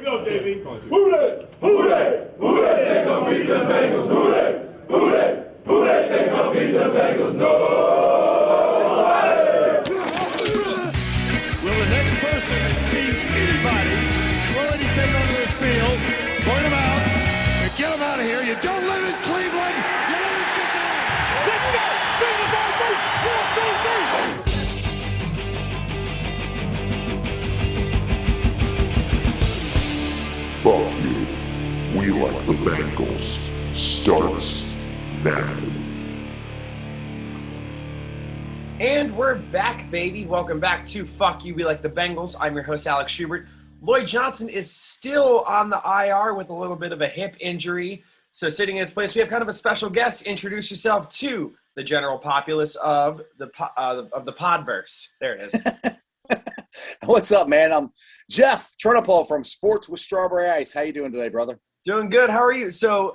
go, JV. Who they? Who they? Who they say gonna beat the Bengals? Who they? Who they? Who they say gonna beat the Bengals? Nobody! Will the next person that sees anybody throw anything onto this field, point them out, and get them out of here. You don't live in Cleveland. You live in Cincinnati. Let's go! Bengals on three! 1, 2, 3! Fuck you. We like the Bengals. Starts now. And we're back, baby. Welcome back to Fuck You, We Like the Bengals. I'm your host, Alex Schubert. Lloyd Johnson is still on the IR with a little bit of a hip injury. So sitting in his place, we have kind of a special guest. Introduce yourself to the general populace of the Podverse. There it is. What's up, man? I'm Jeff Turnipole from Sports with Strawberry Ice. How you doing today, brother? Doing good. How are you? So,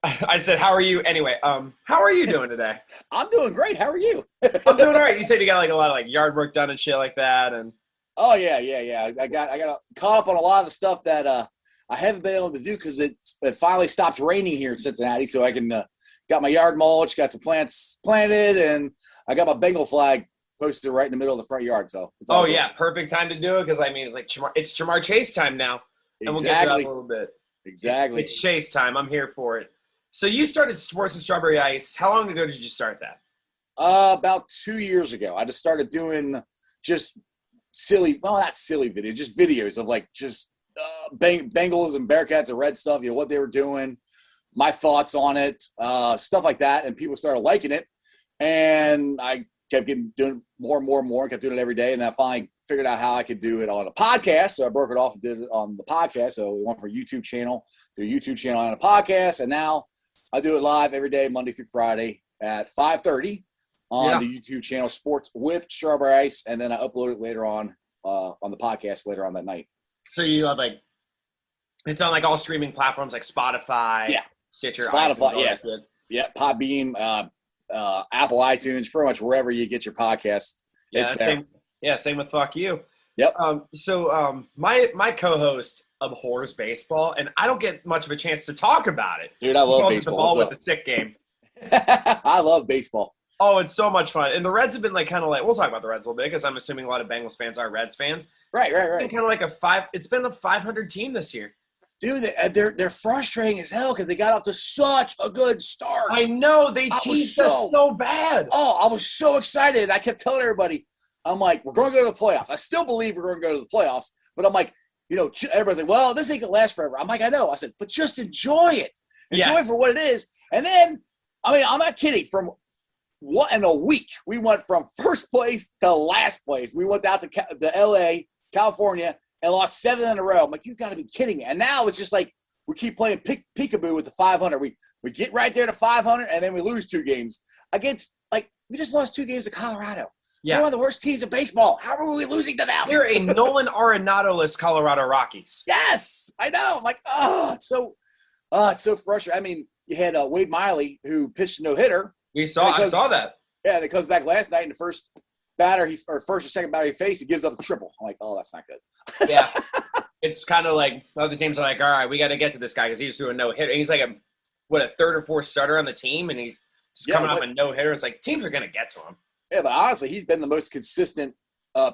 I said, how are you? Anyway, how are you doing today? I'm doing great. How are you? I'm doing all right. You said you got like a lot of like yard work done and shit like that, and Oh yeah. I got caught up on a lot of the stuff that I haven't been able to do because it finally stopped raining here in Cincinnati, so I can got my yard mulch, got some plants planted, and I got my Bengal flag posted right in the middle of the front yard. So it's all good. yeah, perfect time to do it because I mean, it's Jamar Chase time now, and we'll get to that in a little bit. Exactly. It's Chase time. I'm here for it. So you started Sports with Strawberry Ice. How long ago did you start that? About 2 years ago. I just started doing just not silly videos, just videos of like just Bengals and Bearcats and Red stuff, what they were doing, my thoughts on it, stuff like that. And people started liking it. And I kept doing more and more, kept doing it every day. And I finally figured out how I could do it on a podcast. So I broke it off and did it on the podcast. So we went from a YouTube channel to a YouTube channel on a podcast. And now I do it live every day, Monday through Friday at 5:30 on the YouTube channel Sports with Strawberry Ice. And then I upload it later on the podcast later on that night. So you have it's on like all streaming platforms like Spotify, Stitcher, Spotify, iTunes, Podbean, Apple iTunes, pretty much wherever you get your podcast. It's there. Same with Fuck You. Yep. My co-host abhors baseball, and I don't get much of a chance to talk about it. Dude, I love baseball. The ball with the stick game. I love baseball. Oh, it's so much fun. And the Reds have been we'll talk about the Reds a little bit because I'm assuming a lot of Bengals fans are Reds fans. Right. It's been it's been a 500 team this year. Dude, they're frustrating as hell because they got off to such a good start. I know. They teased us so bad. Oh, I was so excited. I kept telling everybody, I'm like, we're going to go to the playoffs. I still believe we're going to go to the playoffs. But I'm like, everybody's like, well, this ain't going to last forever. I'm like, I know. I said, but just enjoy it. Enjoy it for what it is. And then, I'm not kidding. From in a week, we went from first place to last place. We went out to L.A., California, and lost 7 in a row. I'm like, you got to be kidding me. And now it's just like we keep playing peekaboo with the 500. We get right there to 500, and then we lose 2 games against, we just lost 2 games to Colorado. Yeah. They're one of the worst teams in baseball. How are we losing to them? They're a Nolan Arenado-less Colorado Rockies. Yes, I know. I'm like, it's so frustrating. You had Wade Miley who pitched a no-hitter. I saw that. Yeah, and it comes back last night, and the first or second batter he faced, he gives up a triple. I'm like, that's not good. Yeah. It's kind of like other teams are like, all right, we got to get to this guy because he just threw a no-hitter. And he's like a third or fourth starter on the team, and he's just coming off a no-hitter. It's like teams are going to get to him. Yeah, but honestly, he's been the most consistent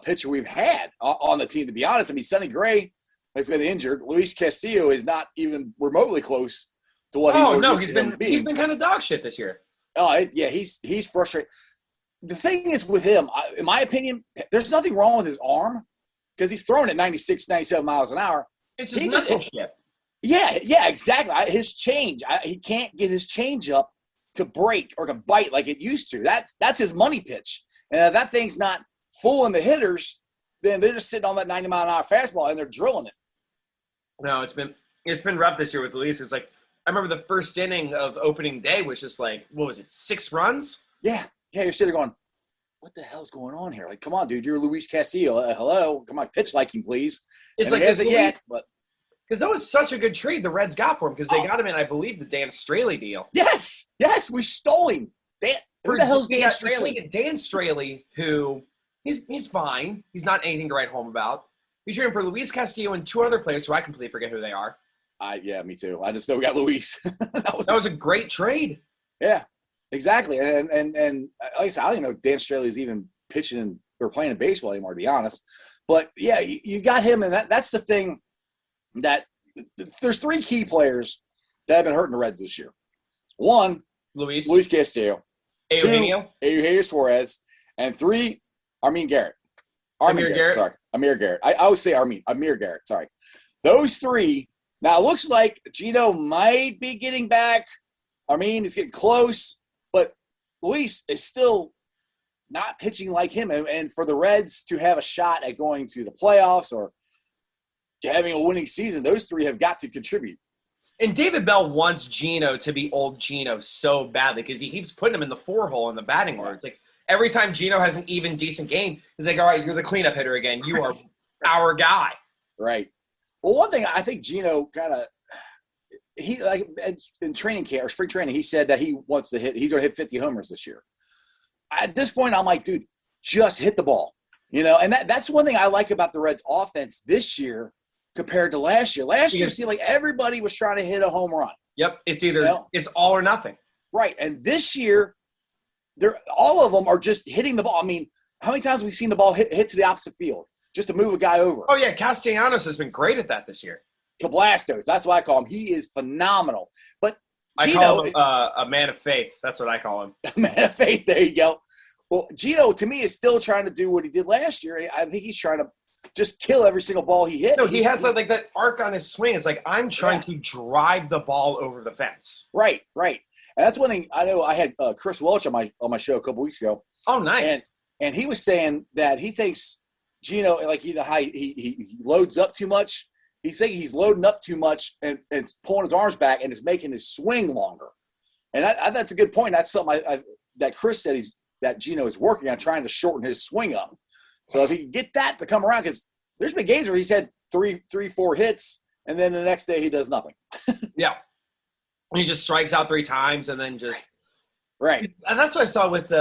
pitcher we've had on the team, to be honest. Sonny Gray has been injured. Luis Castillo is not even remotely close to what he's been kind of dog shit this year. He's frustrated. The thing is with him, in my opinion, there's nothing wrong with his arm because he's throwing at 96, 97 miles an hour. It's just nothing shit. Yeah, exactly. His change, he can't get his change up to break or to bite like it used to. That's his money pitch. And if that thing's not fooling the hitters, then they're just sitting on that 90-mile-an-hour fastball and they're drilling it. No, it's been rough this year with Luis. It's like I remember the first inning of opening day was just like, what was it, 6 runs? Yeah, you're sitting there going, what the hell's going on here? Like, come on, dude, you're Luis Castillo. Hello, come on, pitch like him, please. It's and like hasn't yet, but because that was such a good trade the Reds got for him because they got him in, I believe, the Dan Straley deal. Yes, we stole him. Who the hell's Dan Straley? Dan Straley, who he's fine. He's not anything to write home about. He's cheering for Luis Castillo and 2 other players who I completely forget who they are. Yeah, me too. I just know we got Luis. That was a great trade. Yeah, exactly. And like I said, I don't even know if Dan Straley's even pitching or playing in baseball anymore, to be honest. But yeah, you got him, and that's the thing that there's 3 key players that have been hurting the Reds this year. 1, Luis Castillo. Eugenio. 2, Eugenio Suarez. And 3, Amir Garrett. Sorry, Amir Garrett. I always say Amir Garrett. Sorry. Those 3. Now, it looks like Gino might be getting back. Armin is getting close. But Luis is still not pitching like him. And for the Reds to have a shot at going to the playoffs or having a winning season, those 3 have got to contribute. And David Bell wants Gino to be old Gino so badly because he keeps putting him in the 4 hole in the batting order. It's like every time Gino has an even decent game, he's like, all right, you're the cleanup hitter again. You are our guy. Right. Well, one thing I think Gino kind of like in training camp or spring training, he said that he's going to hit 50 homers this year. At this point, I'm like, dude, just hit the ball. And that's one thing I like about the Reds offense this year compared to last year. Last year, it seemed like everybody was trying to hit a home run. Yep. It's either it's all or nothing. Right. And this year, all of them are just hitting the ball. I mean, how many times have we seen the ball hit to the opposite field just to move a guy over? Oh, yeah. Castellanos has been great at that this year. Cablastos. That's what I call him. He is phenomenal. But Gino, I call him a man of faith. That's what I call him. A man of faith. There you go. Well, Gino, to me, is still trying to do what he did last year. I think he's trying to just kill every single ball he hit. No, he has like that arc on his swing. It's like, I'm trying to drive the ball over the fence. Right. And that's one thing. I know I had Chris Welch on my show a couple weeks ago. Oh, nice. And he was saying that he thinks Gino, like he loads up too much. He's thinking he's loading up too much and pulling his arms back and it's making his swing longer. And that's a good point. That's something that Chris said that Gino is working on, trying to shorten his swing up. So if he can get that to come around, because there's been games where he's had 3-4 hits, and then the next day he does nothing. Yeah. He just strikes out 3 times and then just – Right. And that's what I saw with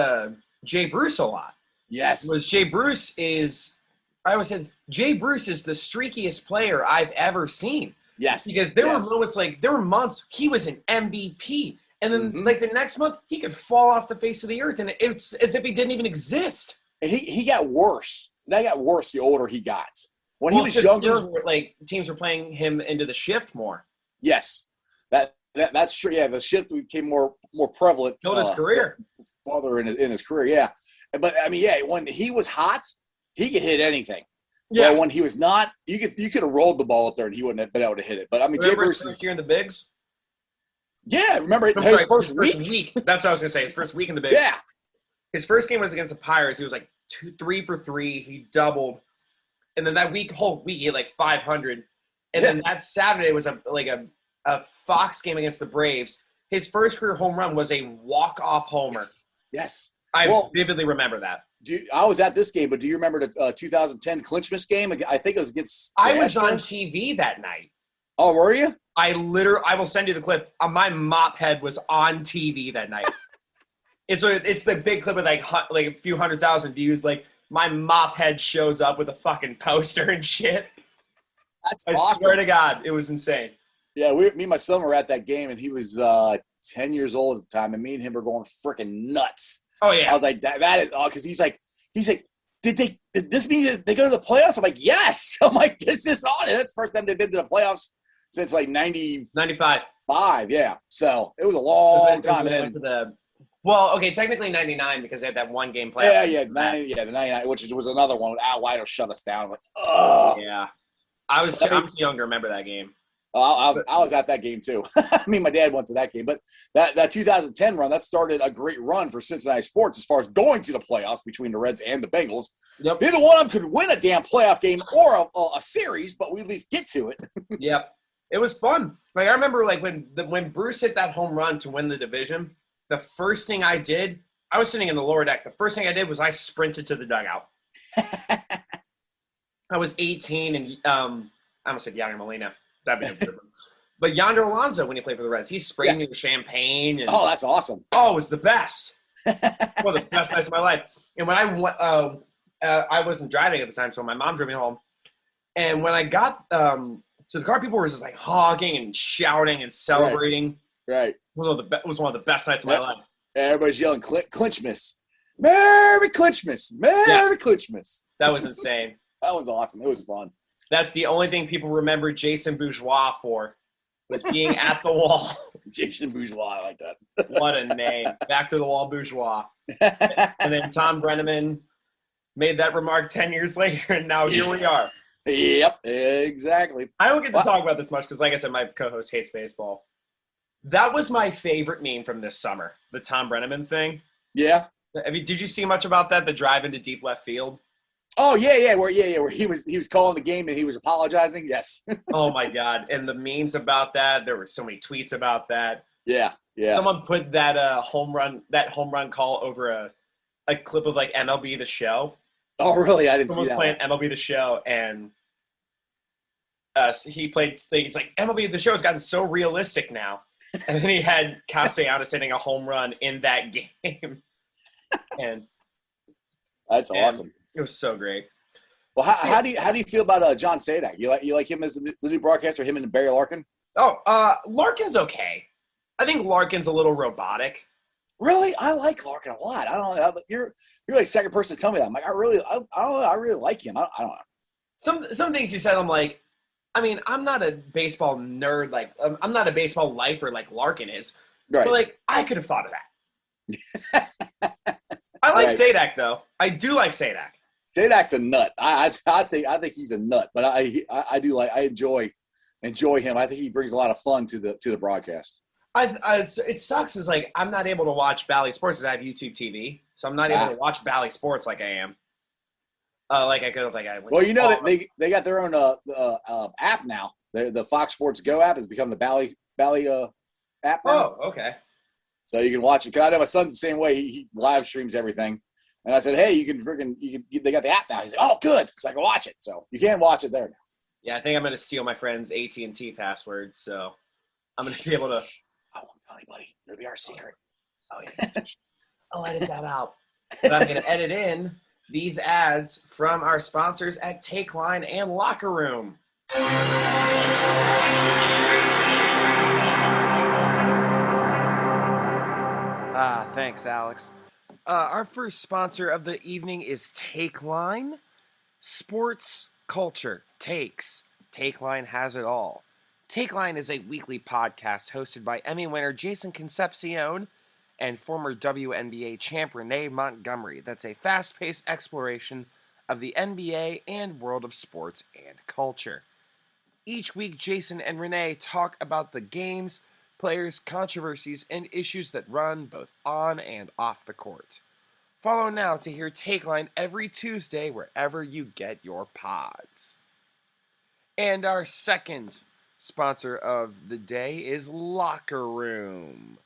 Jay Bruce a lot. Yes. Was Jay Bruce is – I always said Jay Bruce is the streakiest player I've ever seen. Yes. Because there were moments there were months he was an MVP. And then the next month he could fall off the face of the earth and it's as if he didn't even exist. And he got worse. That got worse the older he got. When he was younger. Teams were playing him into the shift more. Yes. That's true. Yeah, the shift became more prevalent. Killed his career. Farther in his career, yeah. But, I mean, yeah, when he was hot, he could hit anything. Yeah. But when he was not, you could have rolled the ball up there and he wouldn't have been able to hit it. But I mean, Jay Bruce is here in the bigs. Yeah, remember his first week. That's what I was gonna say. His first week in the bigs. Yeah. His first game was against the Pirates. He was like 3 for 3. He doubled, and then that whole week he had like 500. And then that Saturday was a Fox game against the Braves. His first career home run was a walk-off homer. Yes. I vividly remember that. I was at this game, but do you remember the 2010 Clinchmas game? I think it was against I was on TV that night. Oh, were you? I will send you the clip. My mop head was on TV that night. It's the big clip with like a few 100,000 views. Like my mop head shows up with a fucking poster and shit. That's awesome. I swear to God, it was insane. Yeah, me and my son were at that game, and he was 10 years old at the time, and me and him were going freaking nuts. Oh yeah, I was like, that is because he's like, did this mean that they go to the playoffs? I'm like, yes. I'm like, this is on it. That's the first time they've been to the playoffs since like 95. Yeah, so it was a long time. Technically 99 because they had that one game playoff. Yeah, the 99, which was another one. Al Lido shut us down. I'm like, oh. Yeah, I was too young to remember that game. I was at that game too. Me and my dad went to that game. But that 2010 run, that started a great run for Cincinnati sports as far as going to the playoffs between the Reds and the Bengals. Yep. Neither one of them could win a damn playoff game or a series, but we at least get to it. Yep. It was fun. Like I remember when Bruce hit that home run to win the division, the first thing I did, I was sitting in the lower deck. The first thing I did was I sprinted to the dugout. I was 18 and I almost said Yadier Molina. But Yonder Alonso, when he played for the Reds, he sprayed me with champagne. And, that's awesome. Oh, it was the best. One of the best nights of my life. And when I wasn't driving at the time, so my mom drove me home. And when I got to the car, people were just like hogging and shouting and celebrating. Right. It was one of the best nights of my life. Everybody's yelling Clinchmas. Merry Clinchmas. Merry Clinchmas. That was insane. That was awesome. It was fun. That's the only thing people remember Jason Bourgeois for, was being at the wall. Jason Bourgeois, I like that. What a name. Back to the wall Bourgeois. And then Tom Brenneman made that remark 10 years later, and now here we are. Yep, exactly. I don't get to talk about this much because, like I said, my co-host hates baseball. That was my favorite meme from this summer, the Tom Brenneman thing. Yeah. Did you see much about that, the drive into deep left field? Oh, yeah, where he was calling the game and he was apologizing. Yes. Oh my God. And the memes about that, there were so many tweets about that. Yeah. Someone put that home run call over a clip of like MLB The Show. Oh, really? I didn't see Someone was that. playing MLB The Show, and he played things like MLB The Show has gotten so realistic now. And then he had Castellanos hitting a home run in that game. And that's awesome. It was so great. Well, how do you feel about John Sadak? You like him as the new broadcaster? Him and Barry Larkin? Oh, Larkin's okay. I think Larkin's a little robotic. Really, I like Larkin a lot. I don't know. You're like the second person to tell me that. I'm like, I don't know. I really like him. I don't know. Some things he said, I'm like, I mean, I'm not a baseball nerd. Like, I'm not a baseball lifer like Larkin is. Right. But like, I could have thought of that. I like Sadak though. I do like Sadak. Sadak's a nut. I think he's a nut, but I enjoy him. I think he brings a lot of fun to the broadcast. It sucks is like I'm not able to watch Bally Sports because I have YouTube TV, so I'm not able to watch Bally Sports like I am. Like I could have Well, you know that they got their own app now. The Fox Sports Go app has become the Bally app now. Oh, okay. So you can watch it. Cause I know my son's the same way. He live streams everything. And I said, hey, they got the app now. He's like, oh, good. So I can watch it. So you can watch it there now. Yeah, I think I'm going to steal my friend's AT&T password. So I'm going to be able to. I won't tell anybody. It'll be our secret. Oh, yeah. I'll edit that out. But I'm going to edit in these ads from our sponsors at Take Line and Locker Room. Thanks, Alex. Our first sponsor of the evening is Take Line. Sports, culture, takes. Take Line has it all. Take Line is a weekly podcast hosted by Emmy winner Jason Concepcion and former WNBA champ Renee Montgomery. That's a fast-paced exploration of the NBA and world of sports and culture. Each week, Jason and Renee talk about the games, players, controversies, and issues that run both on and off the court. Follow now to hear Take Line every Tuesday wherever you get your pods. And our second sponsor of the day is Locker Room.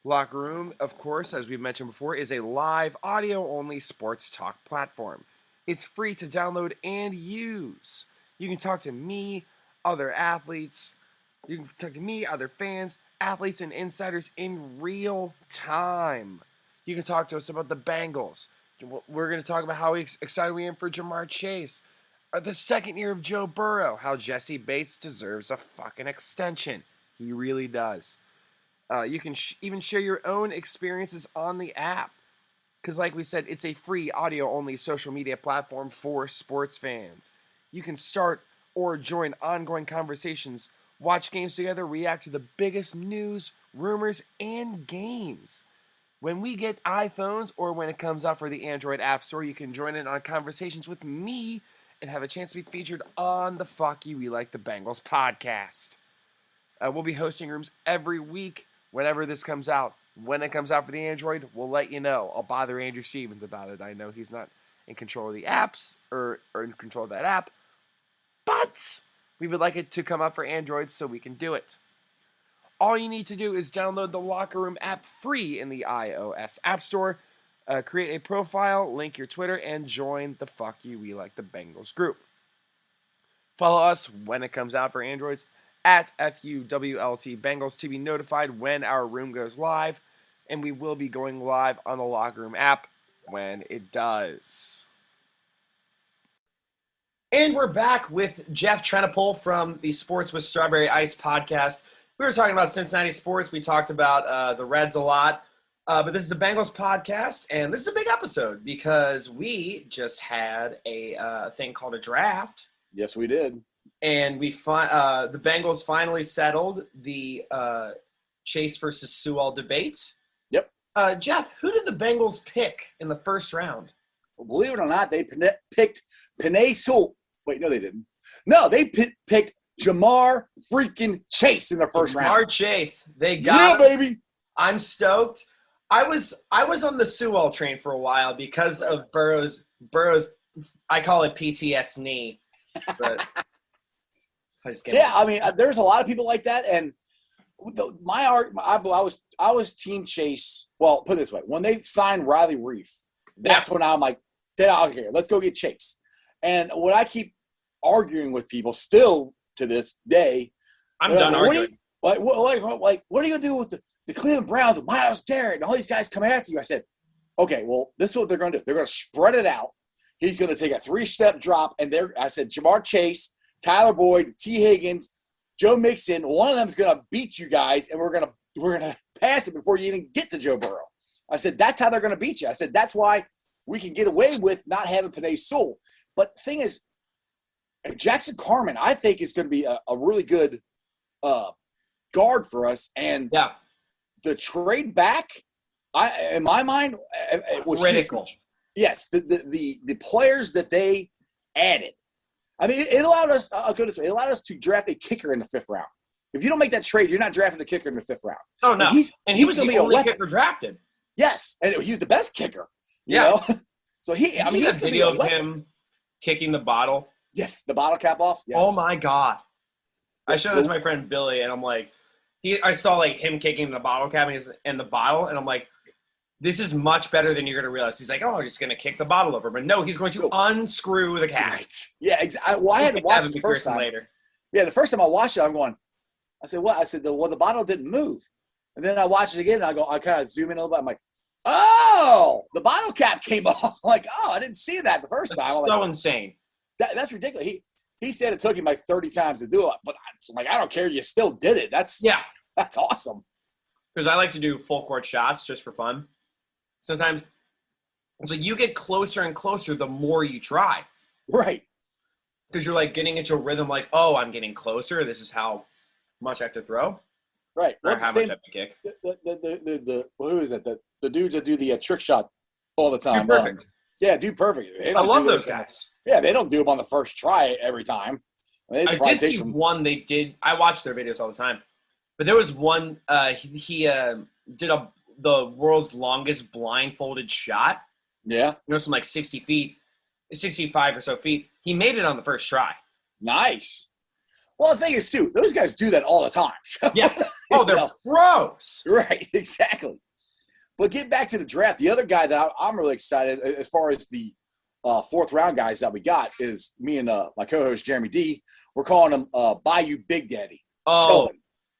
Locker Room, of course, as we mentioned before, is a live, audio-only sports talk platform. It's free to download and use. You can talk to me, other athletes, you can talk to me, other fans, athletes, and insiders in real time. You can talk to us about the Bengals. We're going to talk about how excited we are for Jamar Chase. The second year of Joe Burrow. How Jesse Bates deserves a fucking extension. He really does. You can even share your own experiences on the app. Because like we said, it's a free audio-only social media platform for sports fans. You can start or join ongoing conversations, watch games together, react to the biggest news, rumors, and games. When we get iPhones or when it comes out for the Android App Store, you can join in on conversations with me and have a chance to be featured on the Fuck You We Like the Bengals podcast. We'll be hosting rooms every week whenever this comes out. When it comes out for the Android, we'll let you know. I'll bother Andrew Stevens about it. I know he's not in control of the apps or in control of that app, but we would like it to come out for Android so we can do it. All you need to do is download the Locker Room app free in the iOS App Store, create a profile, link your Twitter, and join the Fuck You We Like the Bengals group. Follow us when it comes out for Androids at FUWLT Bengals to be notified when our room goes live, and we will be going live on the Locker Room app when it does. And we're back with Jeff Trenopole from the Sports with Strawberry Ice podcast. We were talking about Cincinnati sports. We talked about the Reds a lot. But this is a Bengals podcast, and this is a big episode because we just had a thing called a draft. Yes, we did. And the Bengals finally settled the Chase versus Sewell debate. Yep. Jeff, who did the Bengals pick in the first round? Well, believe it or not, they picked Penei Sewell. Wait, no, they didn't. No, they picked Ja'Marr freaking Chase in the first round. Ja'Marr Chase. They got him. Baby. I'm stoked. I was on the Sewell train for a while because of Burrow's I call it PTS knee. But I mean, there's a lot of people like that, and I was Team Chase. Well, put it this way: when they signed Riley Reef, that's when I'm like, okay, let's go get Chase. And what I keep arguing with people still to this day, I'm done arguing. What are you gonna do with the Cleveland Browns with Myles Garrett and all these guys coming after you? I said, okay, well, this is what they're gonna do. They're gonna spread it out. He's gonna take a 3-step drop, and I said, Ja'Marr Chase, Tyler Boyd, T. Higgins, Joe Mixon. One of them's gonna beat you guys, and we're gonna pass it before you even get to Joe Burrow. I said that's how they're gonna beat you. I said that's why we can get away with not having Penei Sewell. But the thing is, Jackson Carman, I think, is going to be a really good guard for us. And the trade back, in my mind, it was critical. Huge. Yes, the players that they added. I mean, it allowed us. I'll go this way. It allowed us to draft a kicker in the 5th round. If you don't make that trade, you're not drafting a kicker in the 5th round. Oh no, and he was the only kicker drafted. Yes, and he was the best kicker. You know? So he's going to be video of him kicking the bottle. Yes, the bottle cap off. Yes. Oh my god! I showed it to my friend Billy, and I'm like, I saw like him kicking the bottle cap and the bottle, and I'm like, this is much better than you're going to realize. He's like, oh, I'm just going to kick the bottle over, but no, he's going to unscrew the cap. Right. Yeah, exactly. Well, I had to watch it the first time. Later. Yeah, the first time I watched it, I'm going. I said, what? I said, the bottle didn't move, and then I watched it again, and I kind of zoom in a little bit. I'm like, oh, the bottle cap came off. I'm like, oh, I didn't see that the first time. I'm so insane. That's ridiculous. He said it took him like 30 times to do it, but I'm like, I don't care. You still did it. That's awesome. Because I like to do full court shots just for fun. Sometimes it's like you get closer and closer the more you try. Right. Because you're like getting into a rhythm like, oh, I'm getting closer. This is how much I have to throw. Right. Or how much I have to kick. Who is it? The dudes that do the trick shot all the time. Dude Perfect. Dude Perfect. I love those guys. Yeah, they don't do them on the first try every time. I did see one they did. I watch their videos all the time. But there was one, he did the world's longest blindfolded shot. Yeah. From like 60 feet, 65 or so feet. He made it on the first try. Nice. Well, the thing is, too, those guys do that all the time. So, yeah. Oh, they're pros. Right, exactly. But get back to the draft. The other guy that I'm really excited as far as the 4th round guys that we got is me and my co-host Jeremy D. We're calling him Bayou Big Daddy. Oh,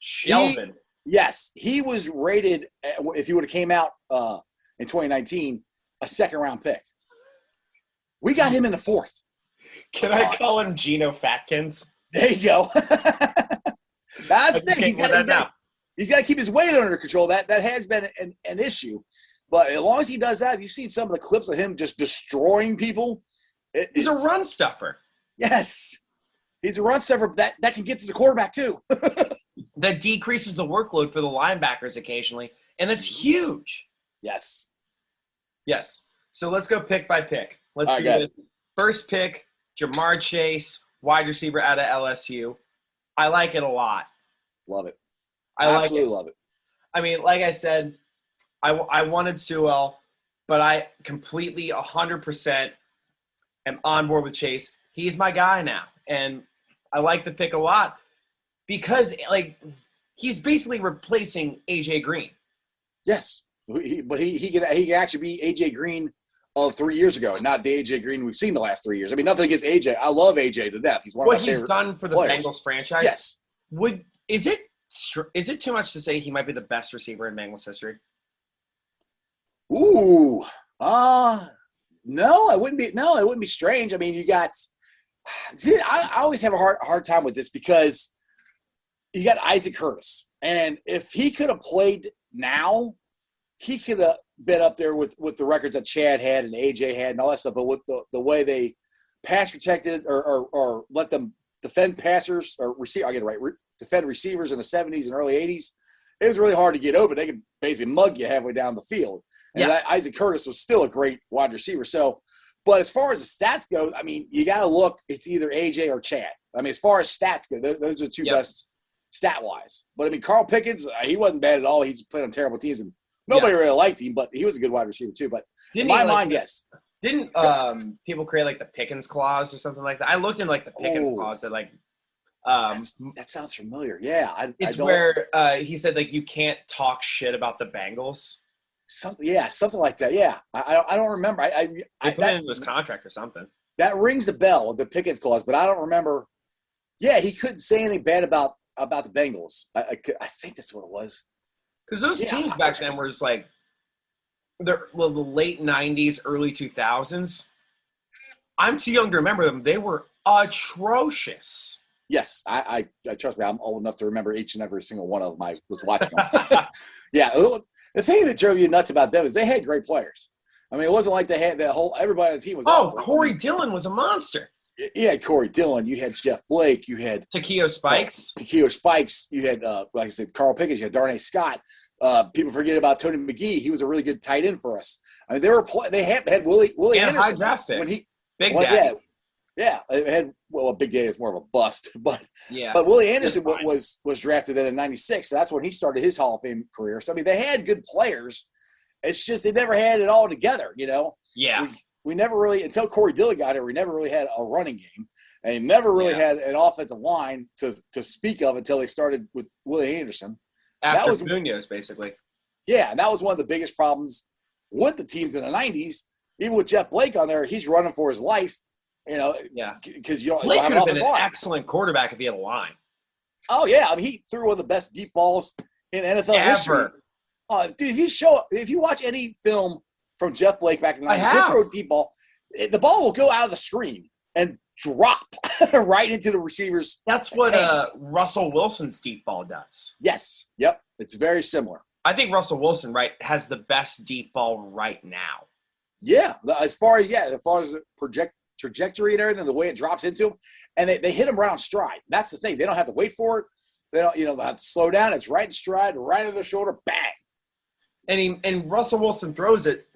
Shelvin. Yes, he was rated, if he would have came out in 2019, a 2nd round pick. We got him in the 4th. Can I call him Geno Fatkins? There you go. That's the thing. He's got to keep his weight under control. That has been an issue. But as long as he does that, you've seen some of the clips of him just destroying people. He's a run stuffer. Yes. He's a run stuffer that can get to the quarterback too. That decreases the workload for the linebackers occasionally, and that's huge. Yes. Yes. So let's go pick by pick. Let's do this. First pick, Ja'Marr Chase, wide receiver out of LSU. I like it a lot. Love it. I absolutely love it. I mean, like I said, I wanted Sewell, but I completely 100% am on board with Chase. He's my guy now, and I like the pick a lot because, like, he's basically replacing A.J. Green. Yes, but he can actually be A.J. Green of 3 years ago, and not the A.J. Green we've seen the last 3 years. I mean, nothing against A.J. I love A.J. to death. He's one of my favorite what he's done for the players. Bengals franchise. Yes. Is it too much to say he might be the best receiver in Bengals history? Ooh, no, it wouldn't be. No, it wouldn't be strange. I mean, you got See, I always have a hard time with this because you got Isaac Curtis, and if he could have played now, he could have been up there with the records that Chad had and AJ had and all that stuff. But with the way they pass protected or let them defend passers or receive, I get it right, defend receivers in the 70s and early 80s, it was really hard to get open. They could basically mug you halfway down the field. And Isaac Curtis was still a great wide receiver. So, but as far as the stats go, I mean, you got to look, it's either AJ or Chad. I mean, as far as stats go, those are the two best stat-wise. But, I mean, Carl Pickens, he wasn't bad at all. He's played on terrible teams, and nobody really liked him, but he was a good wide receiver too. But in my mind, yes. Didn't people create, like, the Pickens clause or something like that? I looked in, like, the Pickens clause that, like – that sounds familiar. Yeah. It's where he said, like, you can't talk shit about the Bengals. Something like that. Yeah, I don't remember. I put it into his contract or something. That rings a bell, the Pickens clause, but I don't remember. Yeah, he couldn't say anything bad about the Bengals. I think that's what it was. Because those teams back then were just like the late '90s, early 2000s. I'm too young to remember them. They were atrocious. Yes, I trust me. I'm old enough to remember each and every single one of them. I was watching them. Yeah, the thing that drove you nuts about them is they had great players. I mean, it wasn't like they had everybody on the team was. Oh, Corey Dillon was a monster. You had Corey Dillon. You had Jeff Blake. You had Takeo Spikes. You had, like I said, Carl Pickens. You had Darnay Scott. People forget about Tony McGee. He was a really good tight end for us. I mean, they had Willie and Anderson high draft pick. Big Daddy. Yeah, it had Big Daddy is more of a bust, but Willie Anderson was drafted then in '96, so that's when he started his Hall of Fame career. So I mean, they had good players. It's just they never had it all together, you know. Yeah, we never really until Corey Dillon got here. We never really had a running game, and never really had an offensive line to speak of until they started with Willie Anderson. After Munoz, basically. Yeah, and that was one of the biggest problems with the teams in the '90s. Even with Jeff Blake on there, he's running for his life. You know, because you don't Blake have could have been an excellent quarterback if he had a line. Oh yeah, I mean he threw one of the best deep balls in NFL history. Dude, if you watch any film from Jeff Blake back in the 90s, he'll throw a deep ball. The ball will go out of the screen and drop right into the receiver's. That's what Russell Wilson's deep ball does. Yes. Yep. It's very similar. I think Russell Wilson has the best deep ball right now. Yeah, as far as the trajectory and everything, the way it drops into them, and they hit them right on stride. That's the thing. They don't have to wait for it. They don't, they have to slow down. It's right in stride, right over the shoulder, bang. And Russell Wilson throws it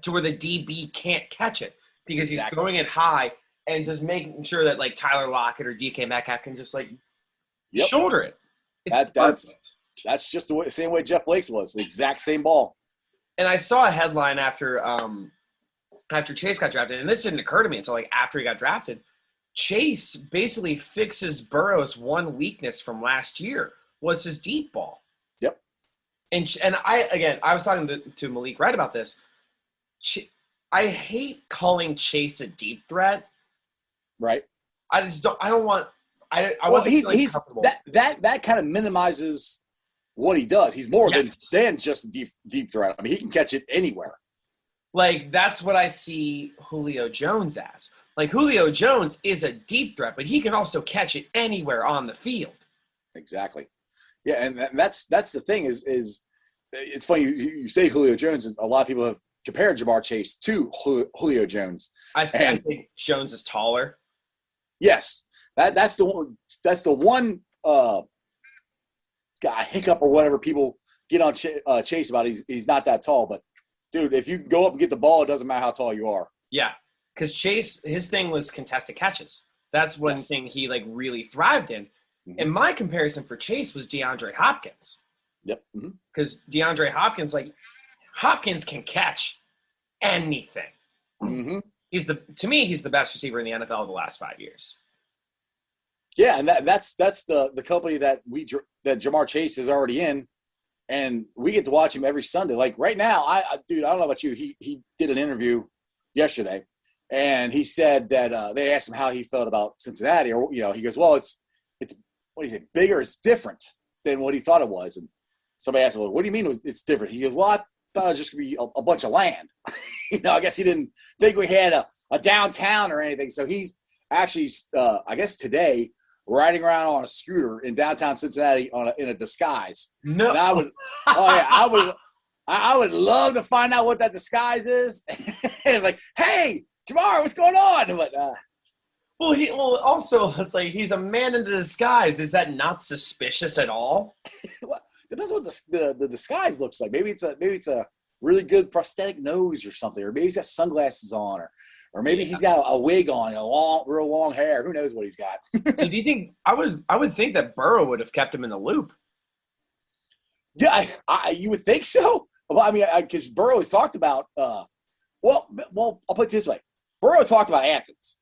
to where the DB can't catch it because he's throwing it high and just making sure that like Tyler Lockett or DK Metcalf can just like shoulder it. That's just the same way Jeff Blake's was, the exact same ball. And I saw a headline after Chase got drafted, and this didn't occur to me until like after he got drafted. Chase basically fixes Burrow's one weakness from last year was his deep ball. Yep. And I was talking to Malik Wright about this. I hate calling Chase a deep threat. Right. I just don't. I don't want. I wasn't he's comfortable. That kind of minimizes what he does. He's more than just a deep threat. I mean, he can catch it anywhere. Like, that's what I see Julio Jones as. Like, Julio Jones is a deep threat, but he can also catch it anywhere on the field. Exactly. Yeah, and that's the thing is it's funny you say Julio Jones. A lot of people have compared Ja'Marr Chase to Julio Jones. I think Jones is taller. Yes. That's the one hiccup or whatever people get on Chase about. He's not that tall, but dude, if you go up and get the ball, it doesn't matter how tall you are. Yeah, because Chase, his thing was contested catches. That's one thing he like really thrived in. Mm-hmm. And my comparison for Chase was DeAndre Hopkins. Yep. Because DeAndre Hopkins can catch anything. Mm-hmm. To me, he's the best receiver in the NFL of the last 5 years. Yeah, and that's the company that Ja'Marr Chase is already in. And we get to watch him every Sunday. Like right now, I don't know about you. He did an interview yesterday, and he said that they asked him how he felt about Cincinnati, or he goes, "Well, it's what do you say? Bigger, it's different than what he thought it was." And somebody asked him, "Well, what do you mean it's different?" He goes, "Well, I thought it was just gonna be a bunch of land." I guess he didn't think we had a downtown or anything. So he's actually, I guess today, riding around on a scooter in downtown Cincinnati in a disguise. No. And I would love to find out what that disguise is. And like, hey, Jamar, what's going on? But, Well, also, it's like he's a man in disguise. Is that not suspicious at all? well, depends what the disguise looks like. Maybe it's a really good prosthetic nose or something, or maybe he's got sunglasses on, or maybe he's got a wig on, real long hair. Who knows what he's got? So do you think I would think that Burrow would have kept him in the loop? Yeah, you would think so. Well, I mean, because Burrow has talked about. Well, I'll put it this way: Burrow talked about Athens.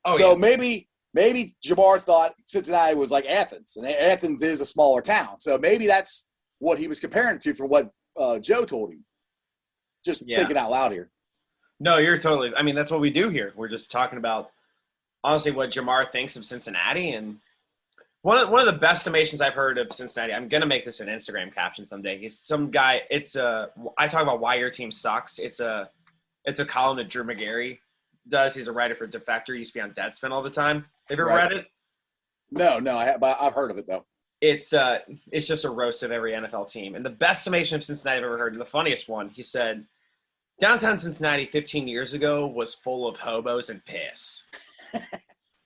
Oh, so yeah. maybe Jamar thought Cincinnati was like Athens, and Athens is a smaller town. So maybe that's what he was comparing it to from what Joe told him. Just thinking out loud here. No, you're totally – I mean, that's what we do here. We're just talking about, honestly, what Jamar thinks of Cincinnati. And one of the best summations I've heard of Cincinnati – I'm going to make this an Instagram caption someday. He's some guy – I talk about why your team sucks. It's a column that Drew McGarry does. He's a writer for Defector. He used to be on Deadspin all the time. Have you ever read it? No, but I've heard of it, though. It's just a roast of every NFL team. And the best summation of Cincinnati I've ever heard, and the funniest one, he said – downtown Cincinnati 15 years ago was full of hobos and piss.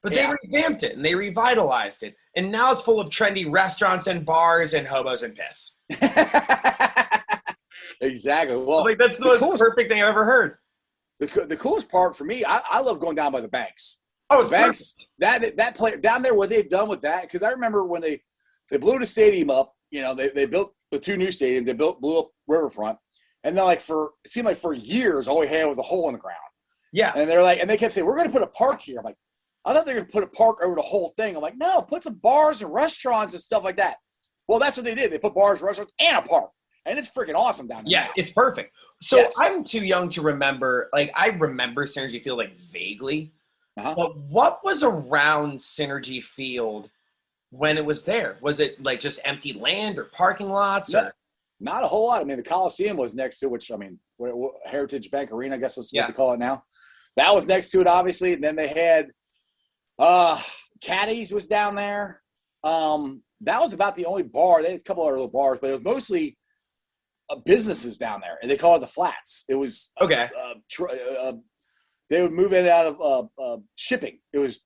But they revamped it and they revitalized it. And now it's full of trendy restaurants and bars and hobos and piss. Exactly. Well, like that's the most perfect thing I've ever heard. The coolest part for me, I love going down by the banks. Oh, it's banks. That play down there, what they've done with that, because I remember when they blew the stadium up, they built the two new stadiums, blew up Riverfront. And then, it seemed like for years, all we had was a hole in the ground. Yeah. And they kept saying, we're going to put a park here. I'm like, I thought they were going to put a park over the whole thing. I'm like, no, put some bars and restaurants and stuff like that. Well, that's what they did. They put bars, restaurants, and a park. And it's freaking awesome down there. Yeah, it's perfect. So I'm too young to remember. I remember Synergy Field, vaguely. Uh-huh. But what was around Synergy Field when it was there? Was it, just empty land or parking lots? No. Not a whole lot. I mean, the Coliseum was next to it, which, Heritage Bank Arena, I guess that's what they call it now. That was next to it, obviously. And then they had Caddies was down there. That was about the only bar. They had a couple other little bars, but it was mostly businesses down there. And they call it the Flats. It was – okay. They would move in out of shipping. It was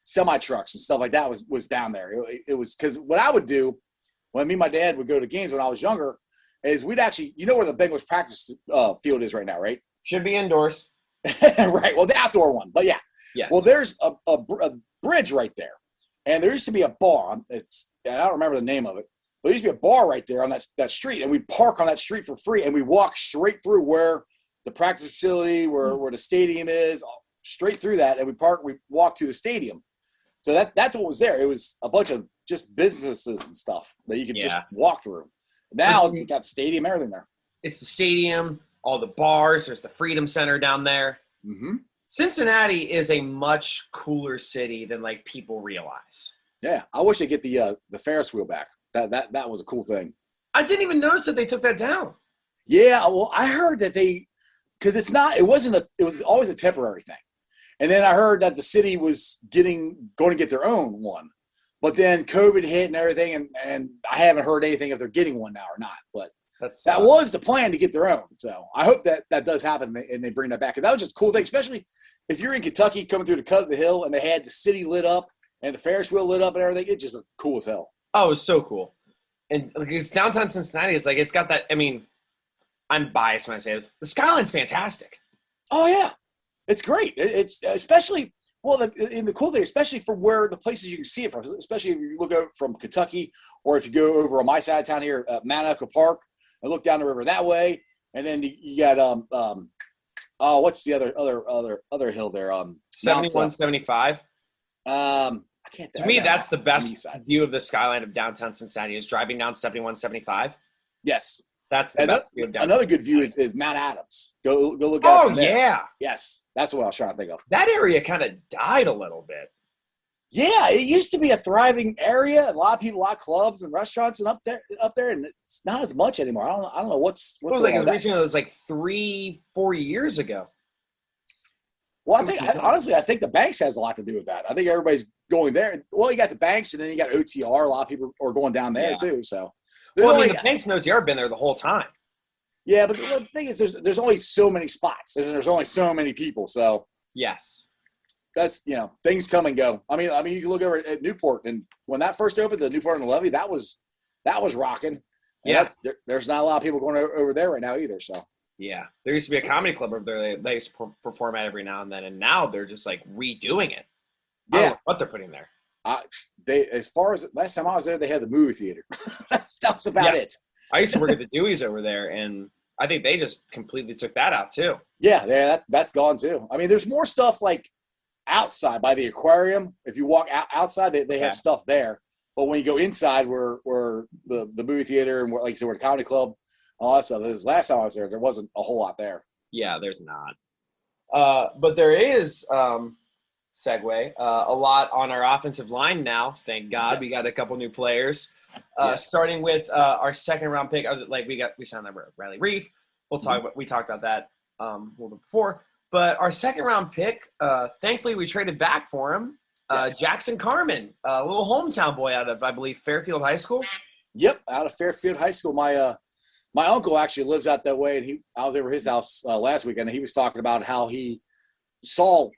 semi-trucks and stuff like that was down there. It was – because what I would do – when me and my dad would go to games when I was younger, is we'd actually, where the Bengals practice field is right now, right? Should be indoors. Right. Well, the outdoor one, but yeah. Yes. Well, there's a bridge right there, and there used to be a bar. And I don't remember the name of it, but there used to be a bar right there on that street, and we'd park on that street for free, and we walk straight through where the practice facility, where the stadium is, straight through that, and we walk to the stadium. So that's what was there. It was a bunch of just businesses and stuff that you could just walk through. Now it's got stadium, everything there. It's the stadium, all the bars. There's the Freedom Center down there. Mm-hmm. Cincinnati is a much cooler city than people realize. Yeah, I wish they'd get the Ferris wheel back. That was a cool thing. I didn't even notice that they took that down. Yeah, well, I heard that because it was always a temporary thing. And then I heard that the city was going to get their own one. But then COVID hit and everything, and I haven't heard anything if they're getting one now or not. But that was the plan, to get their own. So I hope that does happen and they bring that back. And that was just a cool thing, especially if you're in Kentucky coming through the cut of the hill and they had the city lit up and the Ferris wheel lit up and everything. It just looked cool as hell. Oh, it was so cool. And it's downtown Cincinnati. It's it's got that – I mean, I'm biased when I say this. The skyline's fantastic. Oh, yeah. It's great. It's especially – well, the cool thing, especially from where the places you can see it from, especially if you look over from Kentucky, or if you go over on my side of town here, Mount Echo Park, and look down the river that way, and then you got what's the other hill there? 7175. I can't. To me, that's the best view of the skyline of downtown Cincinnati is driving down 7175. Yes. That's the best view of downtown. Another good view is Mount Adams. Go look at it from there. Yeah. Yes. That's what I was trying to think of. That area kind of died a little bit. Yeah, it used to be a thriving area. A lot of people, a lot of clubs and restaurants and up there, and it's not as much anymore. I don't know what's going on. It was 3-4 years ago. Well, I think the Banks has a lot to do with that. I think everybody's going there. Well, you got the Banks, and then you got OTR. A lot of people are going down there too. So, the Banks and OTR have been there the whole time. Yeah, but the thing is, there's only so many spots, and there's only so many people. So yes, that's things come and go. I mean, you can look over at Newport, and when that first opened, the Newport and the Levee, that was rocking. And there's not a lot of people going over there right now either. So. Yeah, there used to be a comedy club over there they used to perform at every now and then, and now they're just like redoing it. I don't know what they're putting there. As far as last time I was there, they had the movie theater. That was about it. I used to work at the Dewey's over there, and I think they just completely took that out too. Yeah, that's gone too. I mean, there's more stuff like outside by the aquarium. If you walk outside, they have stuff there. But when you go inside, where the movie theater and like I said, where the comedy club. All that stuff. Last time I was there wasn't a whole lot there. Yeah, there's not. But there is, segue, a lot on our offensive line now. Thank God. Yes. We got a couple new players. Starting with our second round pick. We signed Riley Reef. We talked about that a little bit before. But our second round pick, thankfully we traded back for him. Jackson Carman, a little hometown boy out of, I believe, Fairfield High School. Yep, out of Fairfield High School. My uncle actually lives out that way, and I was over his house last weekend, and he was talking about how he saw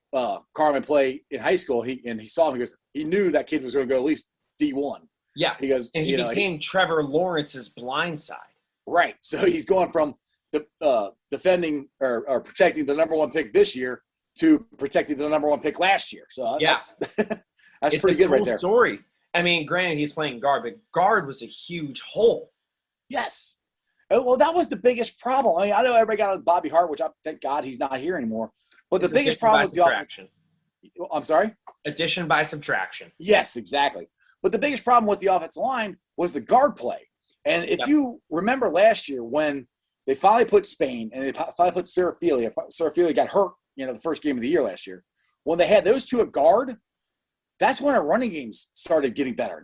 Carman play in high school. He saw him. He goes, he knew that kid was going to go at least D1. Yeah, he goes, and he became Trevor Lawrence's blind side. Right. So he's going from defending or protecting the number one pick this year to protecting the number one pick last year. So that's pretty good right there. Story. I mean, granted, he's playing guard, but guard was a huge hole. Yes. Well, that was the biggest problem. I mean, I know everybody got on Bobby Hart, which thank God he's not here anymore. But the biggest problem with the offense. I'm sorry? Addition by subtraction. Yes, exactly. But the biggest problem with the offensive line was the guard play. And if you remember last year when they finally put Spain and they finally put Serafilia got hurt, the first game of the year last year. When they had those two at guard, that's when our running games started getting better.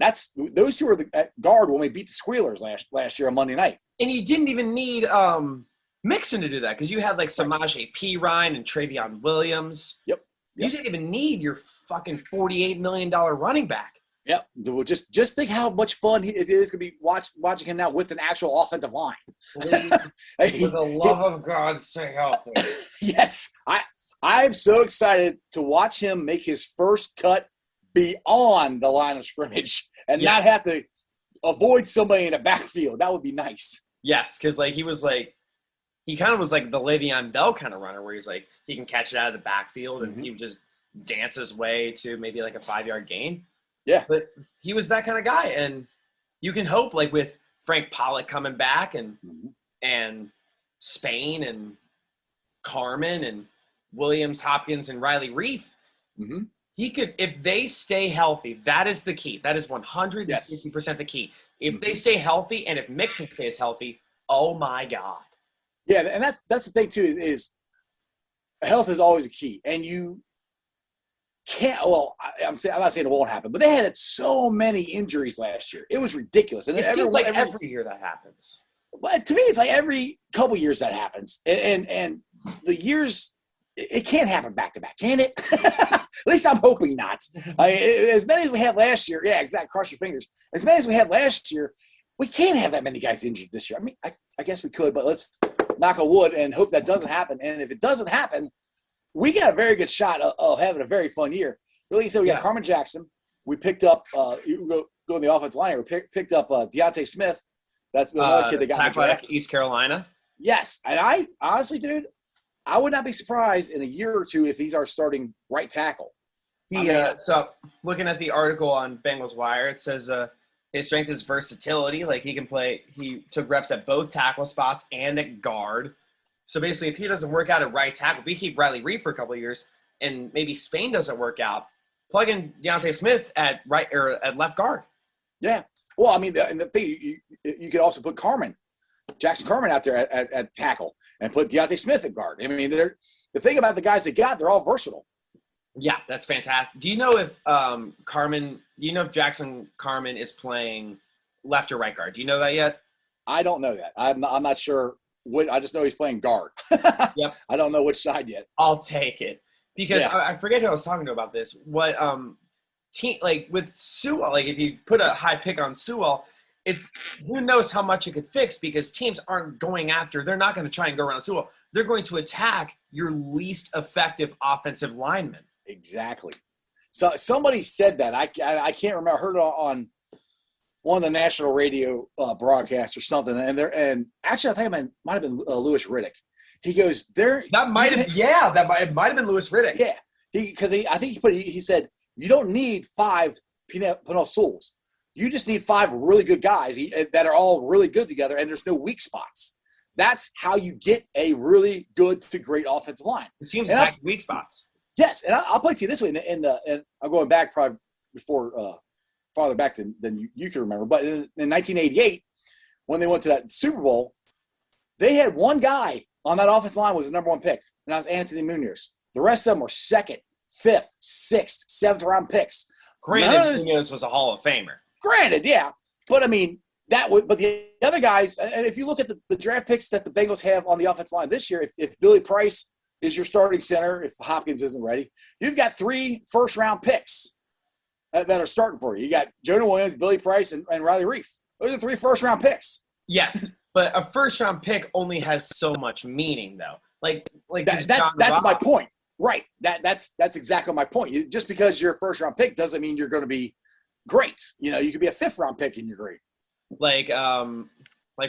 Those two were at guard when we beat the Squealers last year on Monday night. And you didn't even need Mixon to do that because you had like Samaje Perine and Travion Williams. Yep. You didn't even need your fucking $48 million running back. Yep. Just think how much fun it is going to be watching him now with an actual offensive line. Please, for the love of God, stay healthy. Yes. I'm so excited to watch him make his first cut beyond the line of scrimmage and not have to avoid somebody in the backfield. That would be nice. Yes, because he kind of was like the Le'Veon Bell kind of runner where he's like he can catch it out of the backfield and he would just dance his way to maybe like a 5-yard gain. Yeah. But he was that kind of guy. And you can hope like with Frank Pollock coming back and Spain and Carman and Williams, Hopkins, and Riley Reef, he could, if they stay healthy, that is the key. That is 150% the key. If they stay healthy and if Mixon stays healthy, oh my God. Yeah, and that's the thing too is health is always a key. And you can't. Well, I'm not saying it won't happen, but they had so many injuries last year. It was ridiculous. And it seems like every year that happens. But to me, it's like every couple years that happens, and the years it can't happen back to back, can it? At least I'm hoping not. As many as we had last year, yeah, exactly. Cross your fingers. As many as we had last year, we can't have that many guys injured this year. I mean, I guess we could, but let's knock on wood and hope that doesn't happen. And if it doesn't happen, we got a very good shot of having a very fun year. Like you said, we got Carman Jackson. We picked up you go in the offensive line. We picked up Deontay Smith. That's another kid that got in the draft. East Carolina. Yes, and I honestly, dude, I would not be surprised in a year or two if he's our starting right tackle. So looking at the article on Bengals Wire, it says his strength is versatility. Like he can play. He took reps at both tackle spots and at guard. So basically, if he doesn't work out at right tackle, if we keep Riley Reef for a couple of years, and maybe Spain doesn't work out, plug in Deontay Smith at right or at left guard. Yeah. Well, I mean, the thing you could also put Jackson Carman out there at tackle and put Deontay Smith at guard. I mean, the thing about the guys they got, they're all versatile. Yeah, that's fantastic. Do you know if Jackson Carman is playing left or right guard? Do you know that yet? I don't know that. I'm not sure. I just know he's playing guard. Yep. I don't know which side yet. I'll take it because Yeah. I forget who I was talking to about this. What team like with Sewell, like if you put a high pick on Sewell, who knows how much it could fix because teams aren't going after. They're not going to try and go around Sewell. They're going to attack your least effective offensive lineman. Exactly. So somebody said that. I can't remember. I heard it on one of the national radio broadcasts or something. And actually, I think it might have been Louis Riddick. He goes there. That might have it might have been Louis Riddick. Yeah, I think he said you don't need 5 Penal Sewells. You just need 5 really good guys that are all really good together, and there's no weak spots. That's how you get a really good to great offensive line. The teams attack weak spots. Yes, and I'll play it to you this way. And I'm going back probably before farther back than you can remember. But in 1988, when they went to that Super Bowl, they had one guy on that offensive line was the number 1 pick, and that was Anthony Munoz. The rest of them were 2nd, 5th, 6th, 7th round picks. Granted, Munoz was a Hall of Famer. Granted, yeah. But, I mean, but the other guys, and if you look at the draft picks that the Bengals have on the offensive line this year, if Billy Price is your starting center, if Hopkins isn't ready, you've got 3 first-round picks that are starting for you. You got Jonah Williams, Billy Price, and Riley Reiff. Those are 3 first-round picks. Yes, but a first-round pick only has so much meaning, though. That's my point. Right. That's exactly my point. Just because you're a first-round pick doesn't mean you're going to be great. You could be a 5th-round pick and you're great. Like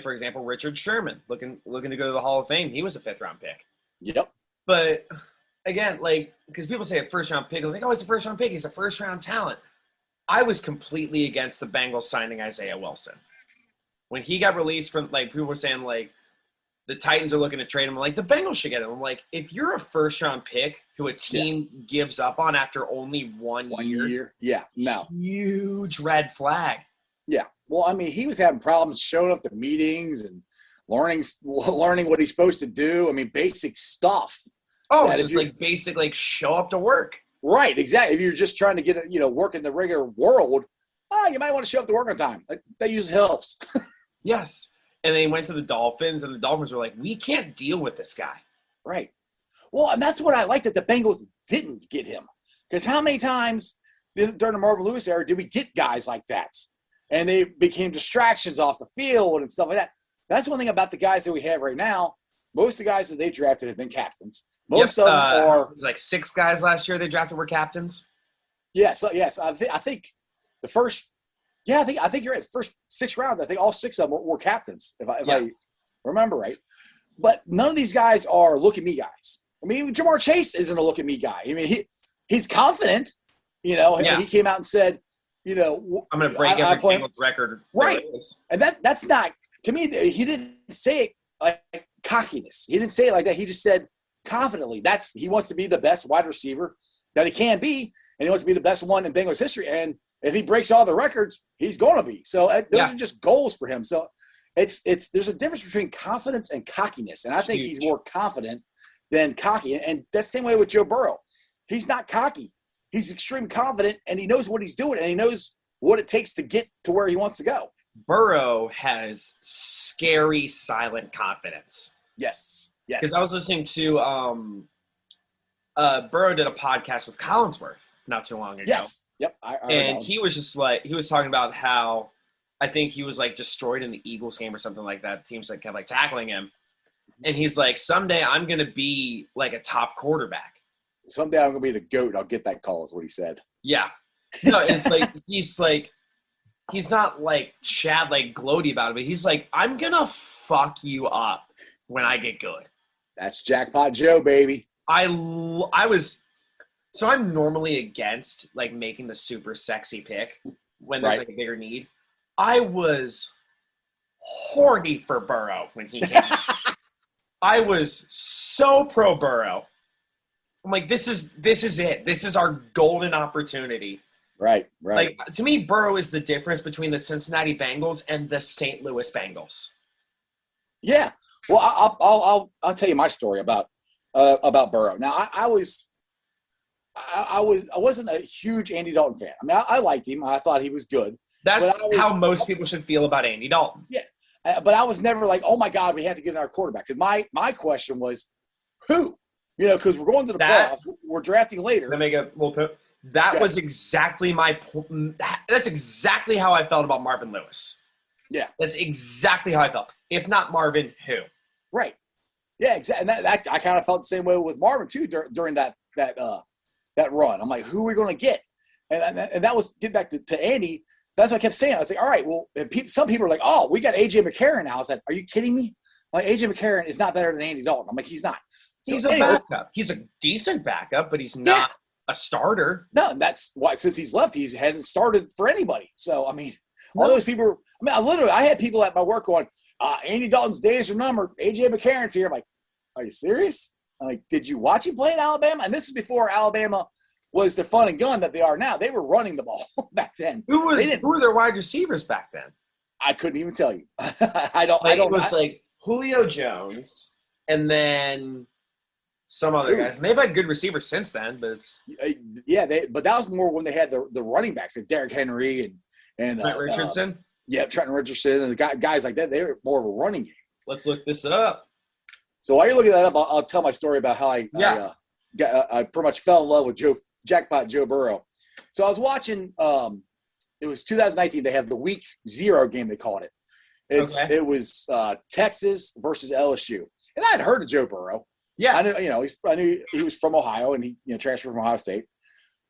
for example, Richard Sherman looking to go to the Hall of Fame. He was a 5th-round pick. Yep. But again, because people say a first-round pick, they're like, oh, he's a first-round pick. He's a first-round talent. I was completely against the Bengals signing Isaiah Wilson. When he got released from, people were saying, the Titans are looking to trade him. The Bengals should get him. I'm like, if you're a first-round pick who a team gives up on after only one year. Yeah, no. Huge red flag. Yeah. Well, I mean, he was having problems showing up to meetings and learning what he's supposed to do. I mean, basic stuff. Oh, just basic, show up to work. Right, exactly. If you're just trying to get work in the regular world, you might want to show up to work on time. That usually helps. Yes. And they went to the Dolphins, and the Dolphins were like, we can't deal with this guy. Right. Well, and that's what I like that the Bengals didn't get him. Because how many times during the Marvin Lewis era did we get guys like that? And they became distractions off the field and stuff like that. That's one thing about the guys that we have right now. Most of the guys that they drafted have been captains. Most of them are – it was 6 guys last year they drafted were captains. Yes. I think the first – yeah, I think you're right. The first 6 rounds, I think all 6 of them were captains, if I remember right. But none of these guys are look-at-me guys. I mean, Jamar Chase isn't a look-at-me guy. I mean, he's confident. He came out and said, I'm going to break every Bengals record. Right. And that's not – to me, he didn't say it like cockiness. He didn't say it like that. He just said confidently he wants to be the best wide receiver that he can be, and he wants to be the best one in Bengals history. And if he breaks all the records, he's going to be. So those are just goals for him. So there's a difference between confidence and cockiness, and I think he's more confident than cocky. And that's the same way with Joe Burrow. He's not cocky. He's extremely confident, and he knows what he's doing, and he knows what it takes to get to where he wants to go. Burrow has scary, silent confidence. Yes. Because I was listening to Burrow did a podcast with Collinsworth not too long ago. Yes. Yep. And he was just he was talking about how I think he was destroyed in the Eagles game or something like that. The teams kept tackling him. And he's like, someday I'm going to be a top quarterback. Someday I'm going to be the GOAT. I'll get that call is what he said. Yeah. No, it's he's not Chad gloaty about it, but he's I'm going to fuck you up when I get good. That's Jackpot Joe, baby. I'm normally against making the super sexy pick when there's a bigger need. I was horny for Burrow when he came. I was so pro Burrow. I'm like, this is it. This is our golden opportunity. Right. To me, Burrow is the difference between the Cincinnati Bengals and the St. Louis Bengals. Yeah. Well, I'll tell you my story about Burrow. Now, I wasn't a huge Andy Dalton fan. I mean, I liked him. I thought he was good. That's how most people should feel about Andy Dalton. Yeah. But I was never oh my God, we have to get in our quarterback. Because my question was, who? You know, because we're going to the That- playoffs. We're drafting later. Let me make a little put. That Yeah. was exactly my point. That's exactly how I felt about Marvin Lewis. Yeah. That's exactly how I felt. If not Marvin, who? Right. Yeah, exactly. And that I kind of felt the same way with Marvin too during that run. I'm like, who are we going to get? And that was get back to Andy. That's what I kept saying. I was like, all right, well, and some people are like, oh, we got AJ McCarron now. I was like, are you kidding me? Like AJ McCarron is not better than Andy Dalton. I'm like, he's not. So He's a anyways, backup. He's a decent backup, but he's not a starter. No, and that's why since he's left, he hasn't started for anybody. So I mean, all those people. I mean, I had people at my work going, Andy Dalton's days are numbered. AJ McCarron's here. I'm like, are you serious? I'm like, did you watch him play in Alabama? And this is before Alabama was the fun and gun that they are now. They were running the ball back then. Who were their wide receivers back then? I couldn't even tell you. I don't. It was like Julio Jones and then some other guys. And they've had good receivers since then, but it's but that was more when they had the running backs, like Derrick Henry and Trent Richardson. Trenton Richardson and the guys like that. They were more of a running game. Let's look this up. So while you're looking that up, I'll tell my story about how I pretty much fell in love with Jackpot Joe Burrow. So I was watching. It was 2019. They have the Week 0 game. They called it. It was Texas versus LSU, and I had heard of Joe Burrow. Yeah, I knew he was from Ohio, and he transferred from Ohio State.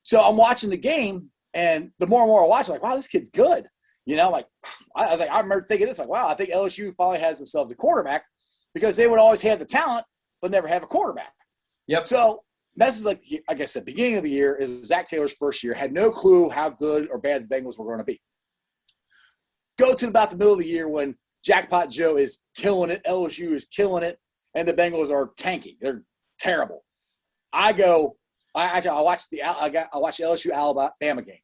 So I'm watching the game, and the more and more I watch, I'm like, wow, this kid's good. You know, like I was like, I remember thinking this, like, wow, I think LSU finally has themselves a quarterback because they would always have the talent but never have a quarterback. Yep. So this is like I said, beginning of the year is Zach Taylor's first year. Had no clue how good or bad the Bengals were going to be. Go to about the middle of the year when Jackpot Joe is killing it, LSU is killing it, and the Bengals are tanking. They're terrible. I watched the LSU Alabama game.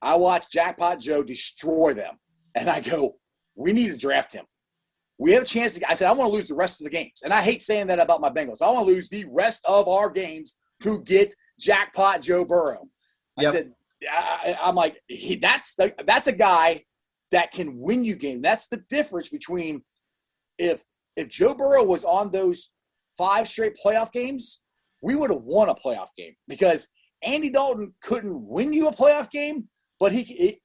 I watched Jackpot Joe destroy them, and I go, we need to draft him. We have a chance to – I said, I want to lose the rest of the games. And I hate saying that about my Bengals. I want to lose the rest of our games to get Jackpot Joe Burrow. I said, I'm like, that's a guy that can win you games. That's the difference between if Joe Burrow was on those 5 straight playoff games, we would have won a playoff game because Andy Dalton couldn't win you a playoff game, but he could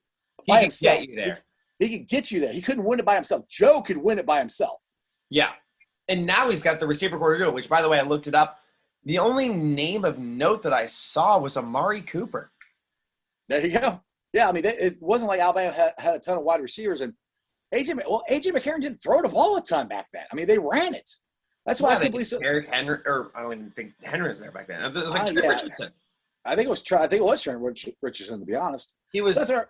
get you there. He could get you there. He couldn't win it by himself. Joe could win it by himself. Yeah. And now he's got the receiver core to do it, which, by the way, I looked it up. The only name of note that I saw was Amari Cooper. There you go. Yeah, I mean, it wasn't like Alabama had a ton of wide receivers. And AJ McCarron didn't throw the ball a ton back then. I mean, they ran it. That's why I couldn't believe so. Eric Henry, or I don't even think Henry was there back then. It was like Trent Richardson. I think it was Trent Richardson, to be honest. He was third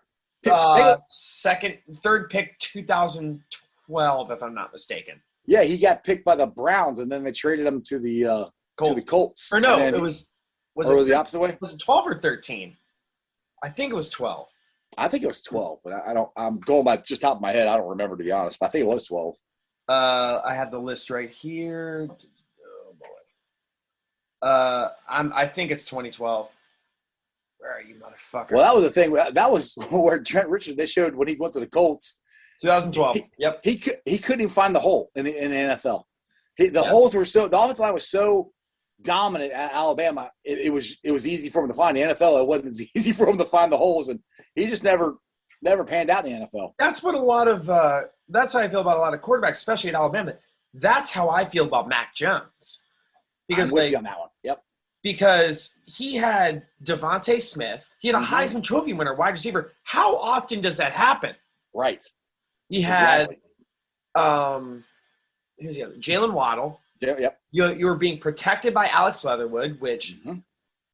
pick 2012, if I'm not mistaken. Yeah, he got picked by the Browns, and then they traded him to the Colts. Or no, it was the opposite way? Was it 12 or 13? I think it was 12. I think it was 12, but I'm going by just top of my head. I don't remember, to be honest, but I think it was 12. I have the list right here. Oh, boy. I think it's 2012. Where are you, motherfucker? Well, that was the thing. That was where Trent Richardson, they showed when he went to the Colts. 2012. Yep. He couldn't even find the hole in the NFL. Holes were the offensive line was so dominant at Alabama. It was easy for him to find. The NFL, it wasn't as easy for him to find the holes, and he just never panned out in the NFL. That's what that's how I feel about a lot of quarterbacks, especially at Alabama. That's how I feel about Mac Jones. Because I'm with you on that one. Yep. Because he had Devontae Smith. He had a Heisman Trophy winner, wide receiver. How often does that happen? Right. He had who's the other? Jalen Waddle. Yep. You were being protected by Alex Leatherwood, which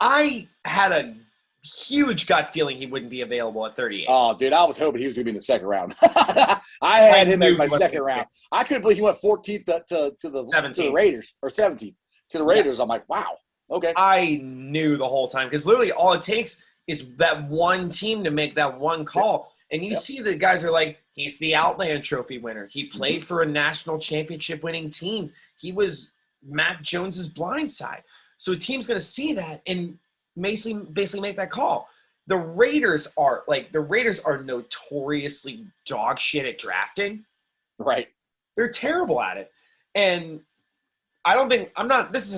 I had a huge gut feeling he wouldn't be available at 38. Oh, dude, I was hoping he was going to be in the second round. I had him as my second round. I couldn't believe he went 14th to the Raiders, or 17th to the Raiders. Yeah. I'm like, wow, okay. I knew the whole time because literally all it takes is that one team to make that one call. And you see the guys are like, he's the Outland Trophy winner. He played for a national championship winning team. He was Mac Jones's blind side. So a team's going to see that and basically make that call. The Raiders are notoriously dog shit at drafting. Right. They're terrible at it. And I don't think this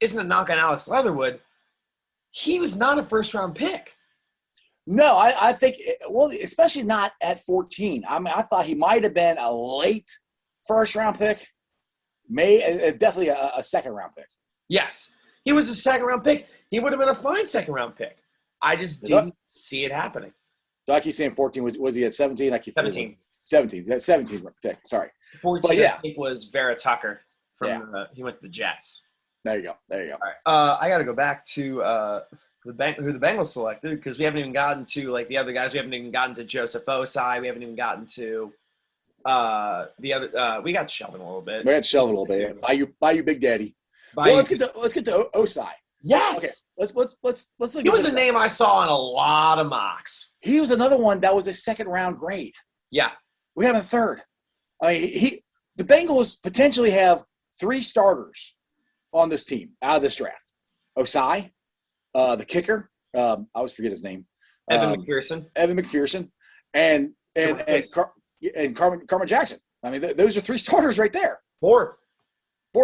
isn't a knock on Alex Leatherwood. He was not a first round pick. No, I think, well, especially not at 14. I mean, I thought he might have been a late first-round pick, definitely a second-round pick. Yes, he was a second-round pick. He would have been a fine second-round pick. I just didn't see it happening. So I keep saying 14. Was he at 17? I keep 17. 17. That's 17 pick. Sorry. 14, but yeah. I think, was Vera Tucker. He went to the Jets. There you go. All right. I got to go back to who the Bengals selected, because we haven't even gotten to like the other guys. We haven't even gotten to Joseph Osai. We haven't even gotten to the other. We got to Shelvin a little bit. We got to Shelvin a little bit. Buy you, Big Daddy. Let's get to Osai. Yes. Okay. Let's look. He was a name I saw in a lot of mocks. He was another one that was a second round grade. Yeah. We have a third. I mean, the Bengals potentially have 3 starters on this team out of this draft. Osai, the kicker, I always forget his name. Evan McPherson, and Carmen Jackson. I mean, those are 3 starters right there. 4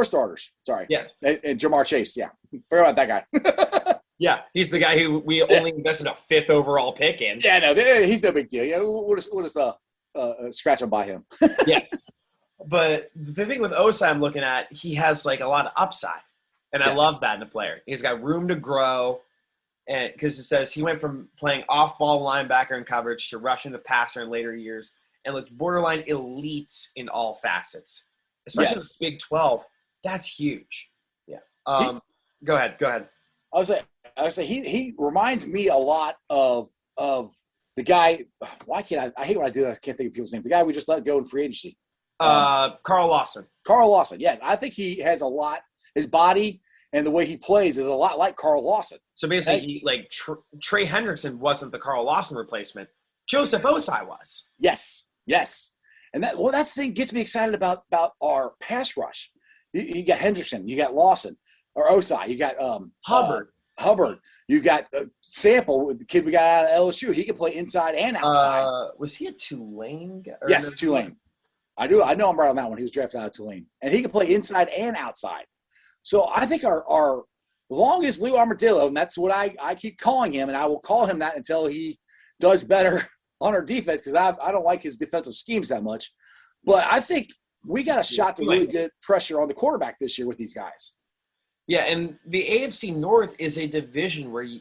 starters. Sorry. Yeah. And Jamar Chase. Yeah. Forget about that guy. Yeah, he's the guy who we only invested a 5th overall pick in. Yeah, no, he's no big deal. Yeah, we'll just scratch him by him. Yeah. But the thing with Osai I'm looking at, he has like a lot of upside. And I love that in a player. He's got room to grow. And because it says he went from playing off-ball linebacker in coverage to rushing the passer in later years and looked borderline elite in all facets. Especially in the Big 12. That's huge. Yeah. Go ahead. I would say he reminds me a lot of the guy. Why can't I hate when I do that. I can't think of people's names. The guy we just let go in free agency. Carl Lawson. Carl Lawson. Yes. I think he has a lot. His body and the way he plays is a lot like Carl Lawson. So basically, Trey Hendrickson wasn't the Carl Lawson replacement. Joseph Osai was. Yes. And that's the thing that gets me excited about our pass rush. You got Hendrickson, you got Lawson, or Osai, you got Hubbard. You've got Sample, the kid we got out of LSU. He can play inside and outside. Was he a Tulane? Yes, Tulane. I know I'm right on that one. He was drafted out of Tulane. And he can play inside and outside. So I think our as long as Lou Armadillo, and that's what I keep calling him, and I will call him that until he does better on our defense, because I don't like his defensive schemes that much. But I think we got a shot to really get pressure on the quarterback this year with these guys. Yeah, and the AFC North is a division where you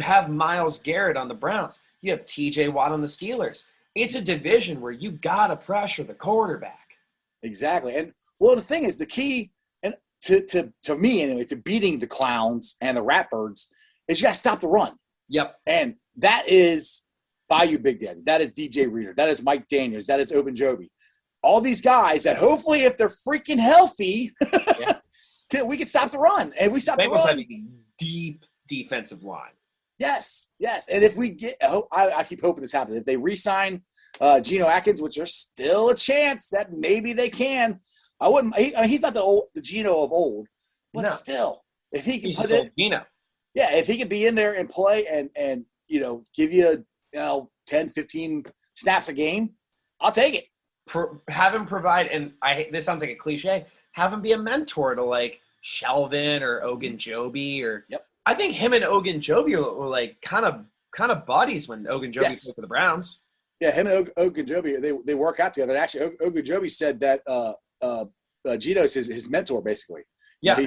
have Myles Garrett on the Browns. You have TJ Watt on the Steelers. It's a division where you got to pressure the quarterback. Exactly. And, well, the thing is, the key and to me anyway, to beating the Clowns and the Ratbirds is you got to stop the run. Yep. And that is Bayou Big Daddy. That is DJ Reader. That is Mike Daniels. That is Ogunjobi. All these guys that hopefully, if they're freaking healthy, we can stop the run. And we stop the run. Have a deep defensive line. Yes. And if we get I keep hoping this happens. If they re-sign Geno Atkins, which there's still a chance that maybe they can, I wouldn't. He's not the Geno of old, but still, if he can put it, if he can be in there and play and give you 10, 15 snaps a game, I'll take it. Have him provide, and this sounds like a cliche, have him be a mentor to like Shelvin or Ogunjobi or. Yep. I think him and Ogunjobi were like kind of buddies when Ogunjobi played for the Browns. Yeah, him and Ogunjobi, they work out together. And actually, Ogunjobi said that Geno's his mentor, basically. Yeah,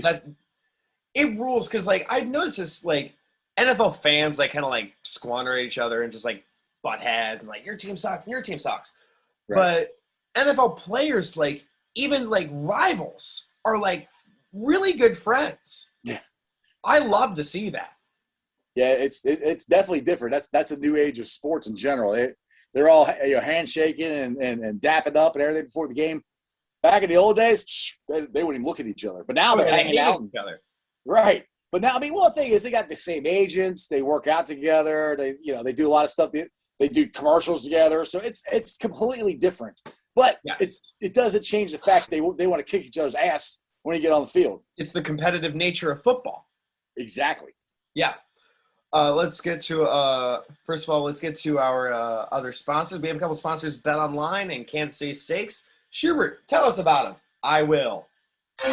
it rules because like I've noticed this like NFL fans like kind of like squander each other and just like butt heads and like your team sucks and your team sucks. Right. But NFL players like even like rivals are like really good friends. Yeah. I love to see that. Yeah, it's definitely different. That's a new age of sports in general. They're all handshaking and dapping up and everything before the game. Back in the old days, they wouldn't even look at each other. But now they're hanging out. Each other. Right. But now, one thing is they got the same agents. They work out together. They do a lot of stuff. They do commercials together. So it's completely different. But it doesn't change the fact they want to kick each other's ass when you get on the field. It's the competitive nature of football. Exactly. Yeah. Let's get to first of all, let's get to our other sponsors. We have a couple sponsors, Bet Online and Kansas City Steaks. Schubert, tell us about them. I will. This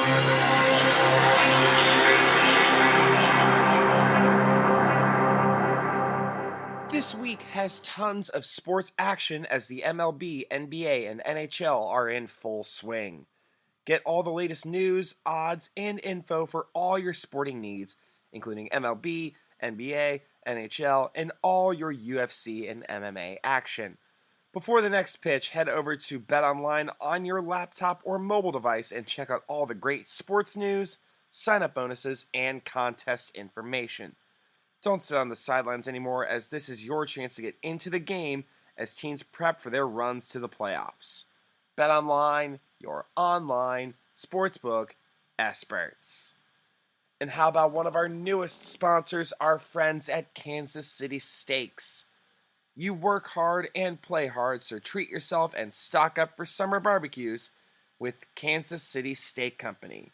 week has tons of sports action as the MLB, NBA, and NHL are in full swing. Get all the latest news, odds, and info for all your sporting needs, including MLB, NBA, NHL, and all your UFC and MMA action. Before the next pitch, head over to BetOnline on your laptop or mobile device and check out all the great sports news, sign-up bonuses, and contest information. Don't sit on the sidelines anymore, as this is your chance to get into the game as teams prep for their runs to the playoffs. BetOnline, your online sportsbook experts. And how about one of our newest sponsors, our friends at Kansas City Steaks? You work hard and play hard, so treat yourself and stock up for summer barbecues with Kansas City Steak Company.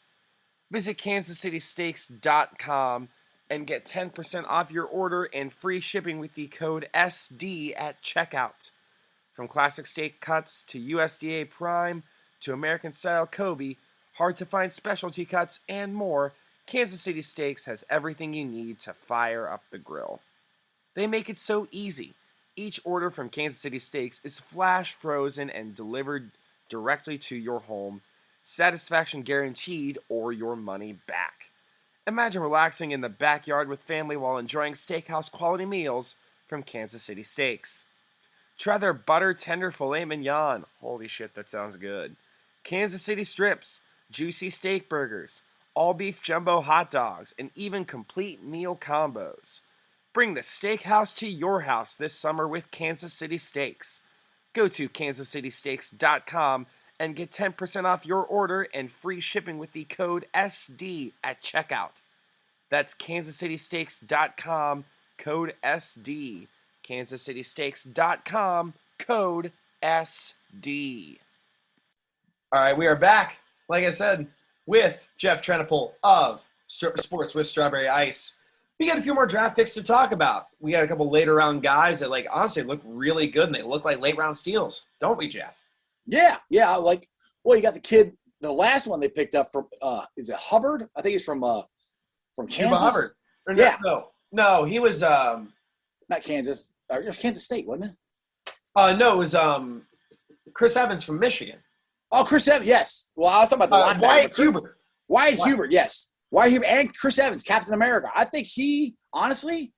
Visit kansascitysteaks.com and get 10% off your order and free shipping with the code SD at checkout. From classic steak cuts to USDA Prime to American-style Kobe, hard-to-find specialty cuts, and more, Kansas City Steaks has everything you need to fire up the grill. They make it so easy. Each order from Kansas City Steaks is flash frozen and delivered directly to your home, satisfaction guaranteed or your money back. Imagine relaxing in the backyard with family while enjoying steakhouse quality meals from Kansas City Steaks. Try their butter tender filet mignon. Holy shit, that sounds good. Kansas City strips, juicy steak burgers, all beef jumbo hot dogs, and even complete meal combos. Bring the steakhouse to your house this summer with Kansas City Steaks. Go to kansascitysteaks.com and get 10% off your order and free shipping with the code SD at checkout. That's kansascitysteaks.com, code SD. kansascitysteaks.com, code SD. All right, we are back, like I said, with Jeff Trenopole of Sports with Strawberry Ice. We got a few more draft picks to talk about. We got a couple later round guys that, like, honestly look really good, and they look like late round steals, don't we, Jeff? Yeah. Like, well, you got the kid, the last one they picked up from, is it Hubbard? I think he's from Kansas. Cuba Hubbard. Yeah. No, he was Not Kansas. It was Kansas State, wasn't it? No, it was Chris Evans from Michigan. Oh, Chris Evans, yes. Well, I was talking about the linebacker. Wyatt Hubert, yes. Wyatt Hubert and Chris Evans, Captain America. I think he, honestly,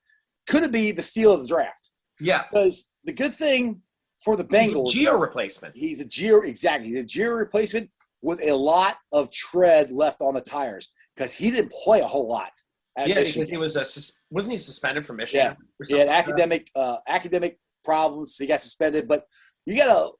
could be the steal of the draft. Yeah. Because the good thing for the Bengals. He's a Gio replacement. He's a Gio replacement with a lot of tread left on the tires because he didn't play a whole lot. Because he was wasn't he suspended from Michigan? Yeah, he had academic problems. So he got suspended. But you gotta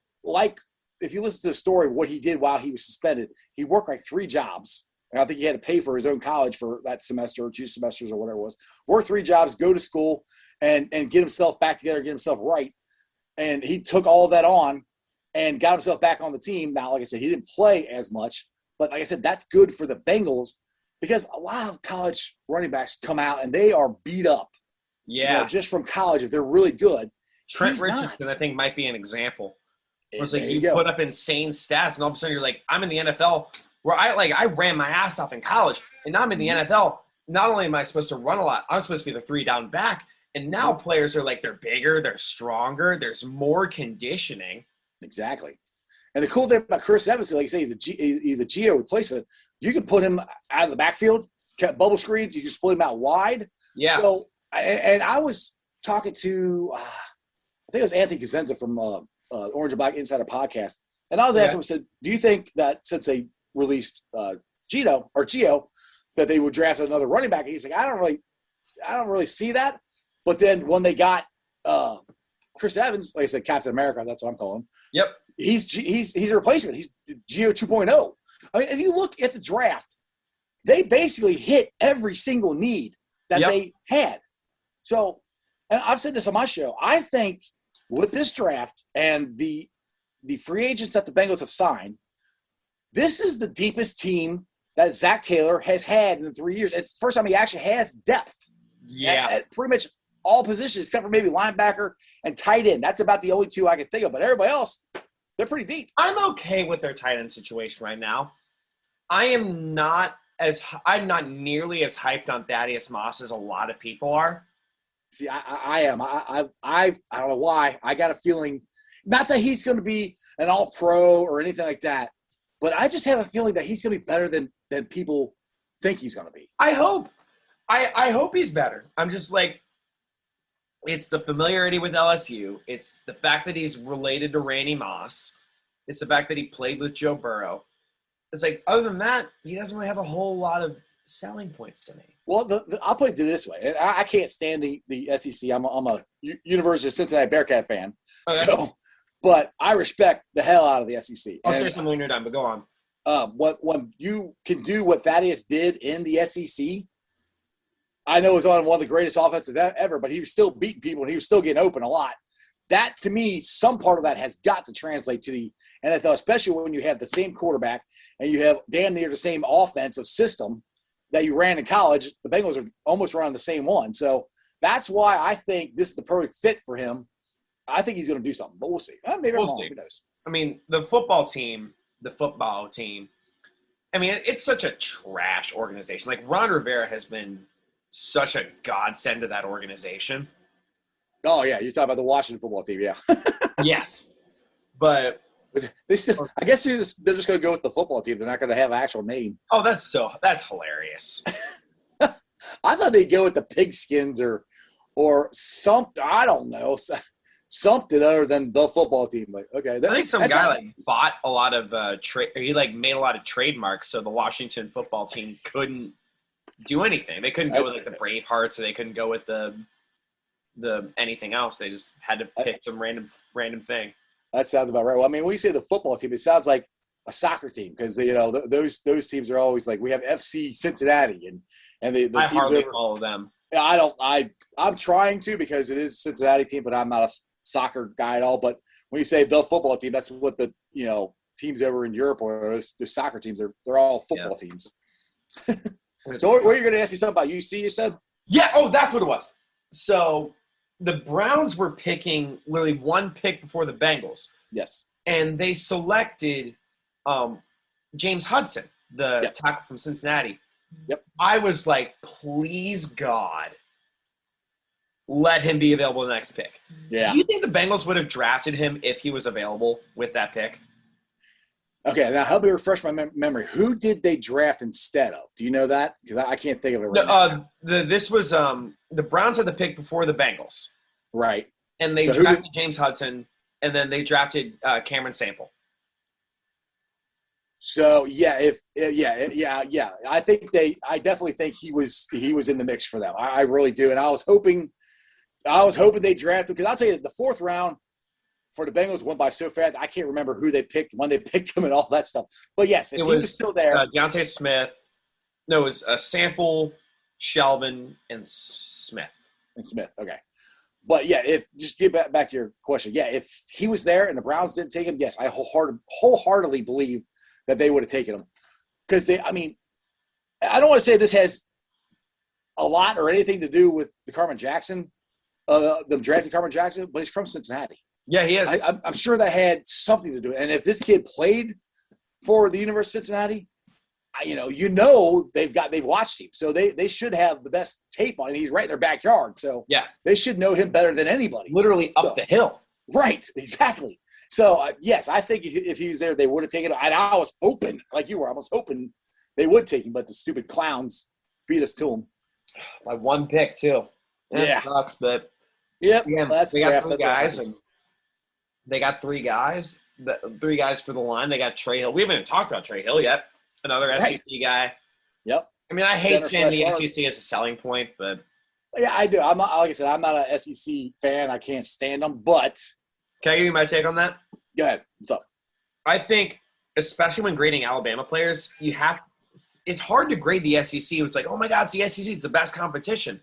if you listen to the story of what he did while he was suspended, he worked like 3 jobs. And I think he had to pay for his own college for that semester or 2 semesters or whatever it was. Work 3 jobs, go to school, and get himself back together, get himself right. And he took all of that on and got himself back on the team. Now, like I said, he didn't play as much. But like I said, that's good for the Bengals because a lot of college running backs come out and they are beat up. Yeah. Just from college if they're really good. Trent Richardson, I think, might be an example. It was like you put up insane stats, and all of a sudden you're like, I'm in the NFL where I ran my ass off in college, and now I'm in the NFL. Not only am I supposed to run a lot, I'm supposed to be the 3-down back. And now players are like, they're bigger, they're stronger, there's more conditioning. Exactly. And the cool thing about Chris Evans, like you say, he's a Gio replacement. You can put him out of the backfield, bubble screens, you can split him out wide. Yeah. So, and I was talking to, I think it was Anthony Cosenza from Orange and Black Insider Podcast. And I was asking him, I said, do you think that since they released Gio, that they would draft another running back? And he's like, I don't really see that. But then when they got Chris Evans, like I said, Captain America, that's what I'm calling him. Yep. He's a replacement. He's Gio 2.0. I mean, if you look at the draft, they basically hit every single need that they had. So, and I've said this on my show, I think with this draft and the free agents that the Bengals have signed, this is the deepest team that Zach Taylor has had in 3 years. It's the first time he actually has depth. Yeah. At pretty much all positions except for maybe linebacker and tight end. That's about the only 2 I can think of. But everybody else, they're pretty deep. I'm okay with their tight end situation right now. I'm not nearly as hyped on Thaddeus Moss as a lot of people are. See, I am. I don't know why. I got a feeling, not that he's going to be an all-pro or anything like that, but I just have a feeling that he's going to be better than people think he's going to be. I hope. I hope he's better. I'm just like, it's the familiarity with LSU. It's the fact that he's related to Randy Moss. It's the fact that he played with Joe Burrow. It's like, other than that, he doesn't really have a whole lot of selling points to me. Well, I'll put it this way. And I can't stand the SEC. I'm a University of Cincinnati Bearcat fan. Okay. So, but I respect the hell out of the SEC. I'll say something when you're done, but go on. When you can do what Thaddeus did in the SEC, I know it was on one of the greatest offensive ever, but he was still beating people and he was still getting open a lot. That, to me, some part of that has got to translate to the NFL, especially when you have the same quarterback and you have damn near the same offensive system that you ran in college. The Bengals are almost running the same one. So that's why I think this is the perfect fit for him. I think he's going to do something, but we'll see. Maybe I'm wrong. Who knows? I mean, the football team, I mean, it's such a trash organization. Like, Ron Rivera has been such a godsend to that organization. Oh, yeah. You're talking about the Washington football team, yeah. Yes. But they still, I guess they're just going to go with the football team. They're not going to have an actual name. Oh, that's hilarious. I thought they'd go with the Pigskins or something. I don't know. Something other than the football team. Like, okay. I think some guy bought a lot of he made a lot of trademarks so the Washington football team couldn't do anything. They couldn't go with like the Bravehearts, or they couldn't go with the anything else. They just had to pick some random thing. That sounds about right. Well, I mean, when you say the football team, it sounds like a soccer team because those teams are always like, we have FC Cincinnati and the I teams hardly follow them. I'm trying to because it is a Cincinnati team, but I'm not a soccer guy at all. But when you say the football team, that's what the teams over in Europe or those soccer teams they're all football teams. So were you going to ask me something about UC? You said? Yeah. Oh, that's what it was. So the Browns were picking literally one pick before the Bengals. Yes. And they selected James Hudson, the tackle from Cincinnati. Yep. I was like, please God, let him be available in the next pick. Yeah. Do you think the Bengals would have drafted him if he was available with that pick? Okay, now help me refresh my memory. Who did they draft instead of? Do you know that? Because I can't think of it right now. This was the Browns had the pick before the Bengals. Right. And they drafted James Hudson, and then they drafted Cameron Sample. So I definitely think he was in the mix for them. I really do, and I was hoping they drafted, because I'll tell you, the fourth round for the Bengals went by so fast. I can't remember who they picked, when they picked him, and all that stuff. But yes, if he was still there, Deontay Smith. No, it was Sample, Shelvin, and Smith. Okay. But yeah, just get back to your question. Yeah, if he was there and the Browns didn't take him, yes, I wholeheartedly believe that they would have taken him. Because I don't want to say this has a lot or anything to do with the Carmen Jackson, them drafting Carmen Jackson, but he's from Cincinnati. Yeah, he is. I'm sure that had something to do with it. And if this kid played for the University of Cincinnati, they've watched him, so they should have the best tape on him. He's right in their backyard, so yeah, they should know him better than anybody. Literally up the hill. Right, exactly. So yes, I think if he was there, they would have taken him. And I was hoping, like you were, I was hoping they would take him, but the stupid clowns beat us to him by one pick too. That sucks, but yep, that's they got 3 guys, and they got 3 guys. 3 guys for the line. They got Trey Hill. We haven't even talked about Trey Hill yet. Another SEC guy. Yep. I mean, I hate saying the SEC as a selling point, but yeah, I do. I'm not, like I said, I'm not an SEC fan. I can't stand them. But can I give you my take on that? Go ahead. What's up? I think, especially when grading Alabama players, it's hard to grade the SEC. It's like, oh my God, it's the SEC. It's the best competition.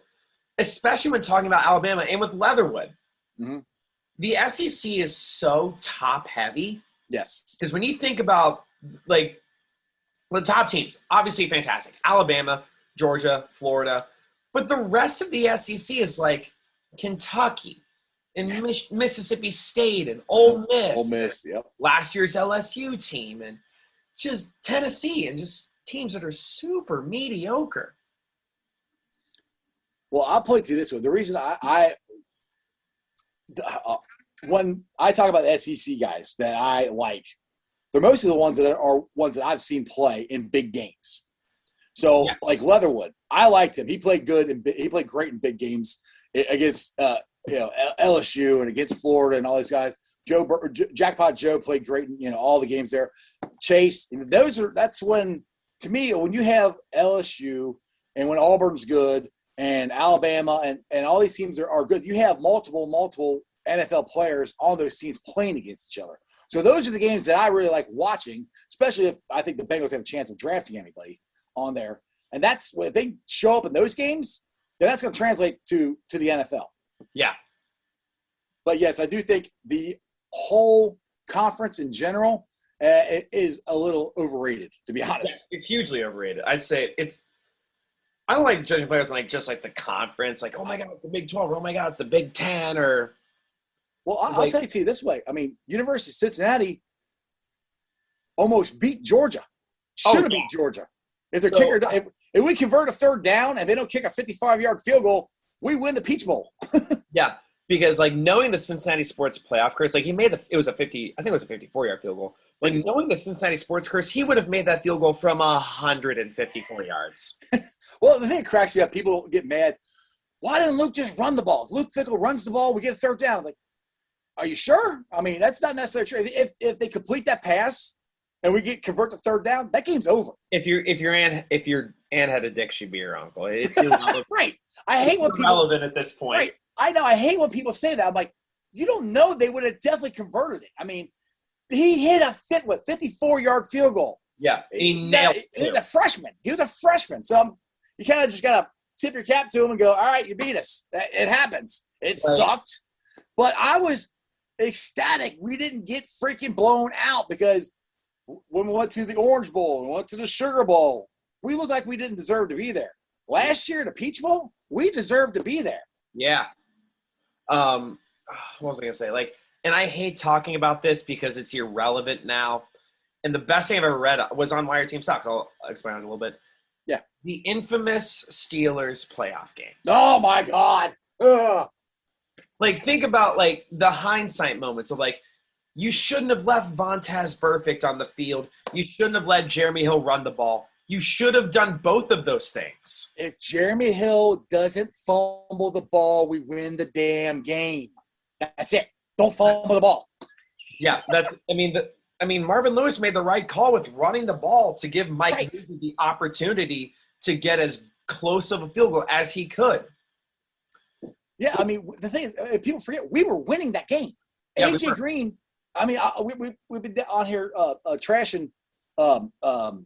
Especially when talking about Alabama and with Leatherwood. Mm-hmm. The SEC is so top heavy. Yes. Because when you think about the top teams, obviously fantastic. Alabama, Georgia, Florida. But the rest of the SEC is like Kentucky and Mississippi State and Ole Miss. Ole Miss, yep. Last year's LSU team and just Tennessee and just teams that are super mediocre. Well, I'll point to this one. The reason when I talk about the SEC guys that I like, they're mostly the ones that are ones that I've seen play in big games. So, Yes. like Leatherwood, I liked him. He played good and he played great in big games against LSU and against Florida and all these guys. Jackpot Joe played great in all the games there. Chase, that's when, to me, when you have LSU and when Auburn's good and Alabama and all these teams are good, you have multiple NFL players on those teams playing against each other. So those are the games that I really like watching, especially if I think the Bengals have a chance of drafting anybody on there. And that's if they show up in those games, then that's going to translate to the NFL. Yeah. But yes, I do think the whole conference in general is a little overrated, to be honest. It's hugely overrated. I'd say I don't like judging players on just the conference, like, oh my God, it's the Big 12, or oh my God, it's the Big 10, or. Well, I'll tell you this way. I mean, University of Cincinnati almost beat Georgia. Should have beat Georgia. If their kicker, if we convert a third down and they don't kick a 55-yard field goal, we win the Peach Bowl. Yeah, because knowing the Cincinnati sports playoff curse, he made it was a 54-yard field goal. Knowing the Cincinnati sports curse, he would have made that field goal from 154 yards. Well, the thing that cracks me up, people get mad. Why didn't Luke just run the ball? If Luke Fickell runs the ball, we get a third down. It's like, are you sure? I mean, that's not necessarily true. If they complete that pass and we convert the third down, that game's over. If your aunt had a dick, she'd be your uncle. It's right. I hate when people relevant at this point. Right. I know. I hate when people say that. I'm like, you don't know they would have definitely converted it. I mean, he hit a 54-yard field goal. Yeah, he nailed it. He was a freshman. So you kind of just got to tip your cap to him and go, all right, you beat us. It happens. It sucked. But I was ecstatic we didn't get freaking blown out, because when we went to the Orange Bowl, we went to the Sugar Bowl, we looked like we didn't deserve to be there. Last year, the Peach Bowl, we deserved to be there. Yeah. What was I going to say? And I hate talking about this because it's irrelevant now. And the best thing I've ever read was on Wire Team Stocks. I'll explain it a little bit. Yeah. The infamous Steelers playoff game. Oh, my God. Ugh. Think about, the hindsight moments of, you shouldn't have left Vontaze Burfict on the field. You shouldn't have let Jeremy Hill run the ball. You should have done both of those things. If Jeremy Hill doesn't fumble the ball, we win the damn game. That's it. Don't fumble the ball. Yeah, Marvin Lewis made the right call with running the ball to give Mike Nugent the opportunity to get as close of a field goal as he could. Yeah, the thing is, people forget, we were winning that game. Yeah, AJ Green, we've been on here trashing the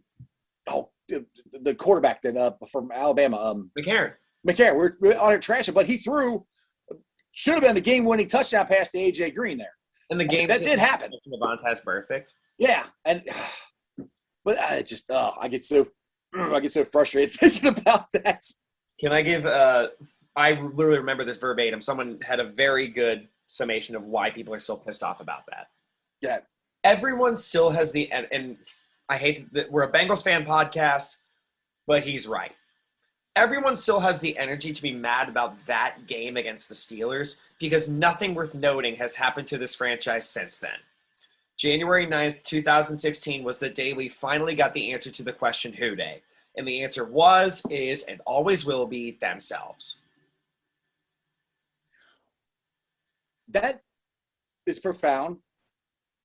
quarterback that from Alabama, McCarron. We're on here trashing, but he should have been the game-winning touchdown pass to AJ Green there. And the game that did happen. Vontaze Burfict. Yeah, but I just I get so frustrated thinking about that. Can I give? I literally remember this verbatim. Someone had a very good summation of why people are still pissed off about that. Yeah, everyone still has and I hate that we're a Bengals fan podcast, but he's right. Everyone still has the energy to be mad about that game against the Steelers because nothing worth noting has happened to this franchise since then. January 9th, 2016 was the day we finally got the answer to the question, who day? And the answer was, is, and always will be themselves. That is profound.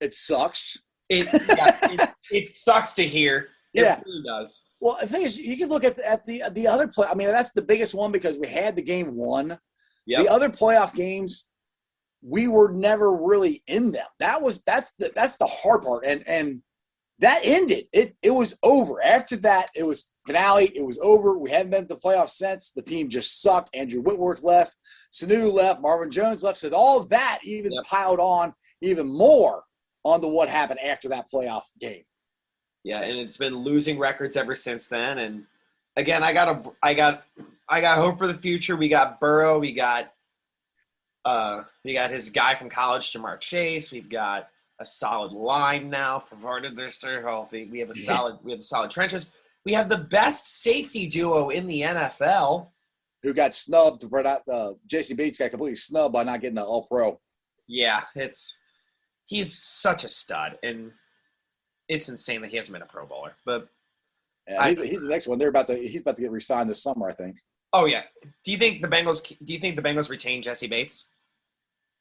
It sucks. It sucks to hear. It really does. Well, the thing is, you can look at the other play. That's the biggest one because we had the game won. Yep. The other playoff games, we were never really in them. That's the hard part, and that ended. It was over. After that, it was finale. It was over. We haven't been to the playoffs since. The team just sucked. Andrew Whitworth left. Sanu left. Marvin Jones left. So all of that even piled on even more onto what happened after that playoff game. Yeah, and it's been losing records ever since then. And again, I got hope for the future. We got Burrow. We got his guy from college, Jamar Chase. We've got a solid line now, provided they're still healthy. We have solid trenches. We have the best safety duo in the NFL. Who got snubbed? J.C. Bates got completely snubbed by not getting an All-Pro. Yeah, he's such a stud, and it's insane that he hasn't been a Pro Bowler. But yeah, he's the next one. He's about to get re-signed this summer, I think. Oh yeah. Do you think the Bengals retain Jesse Bates?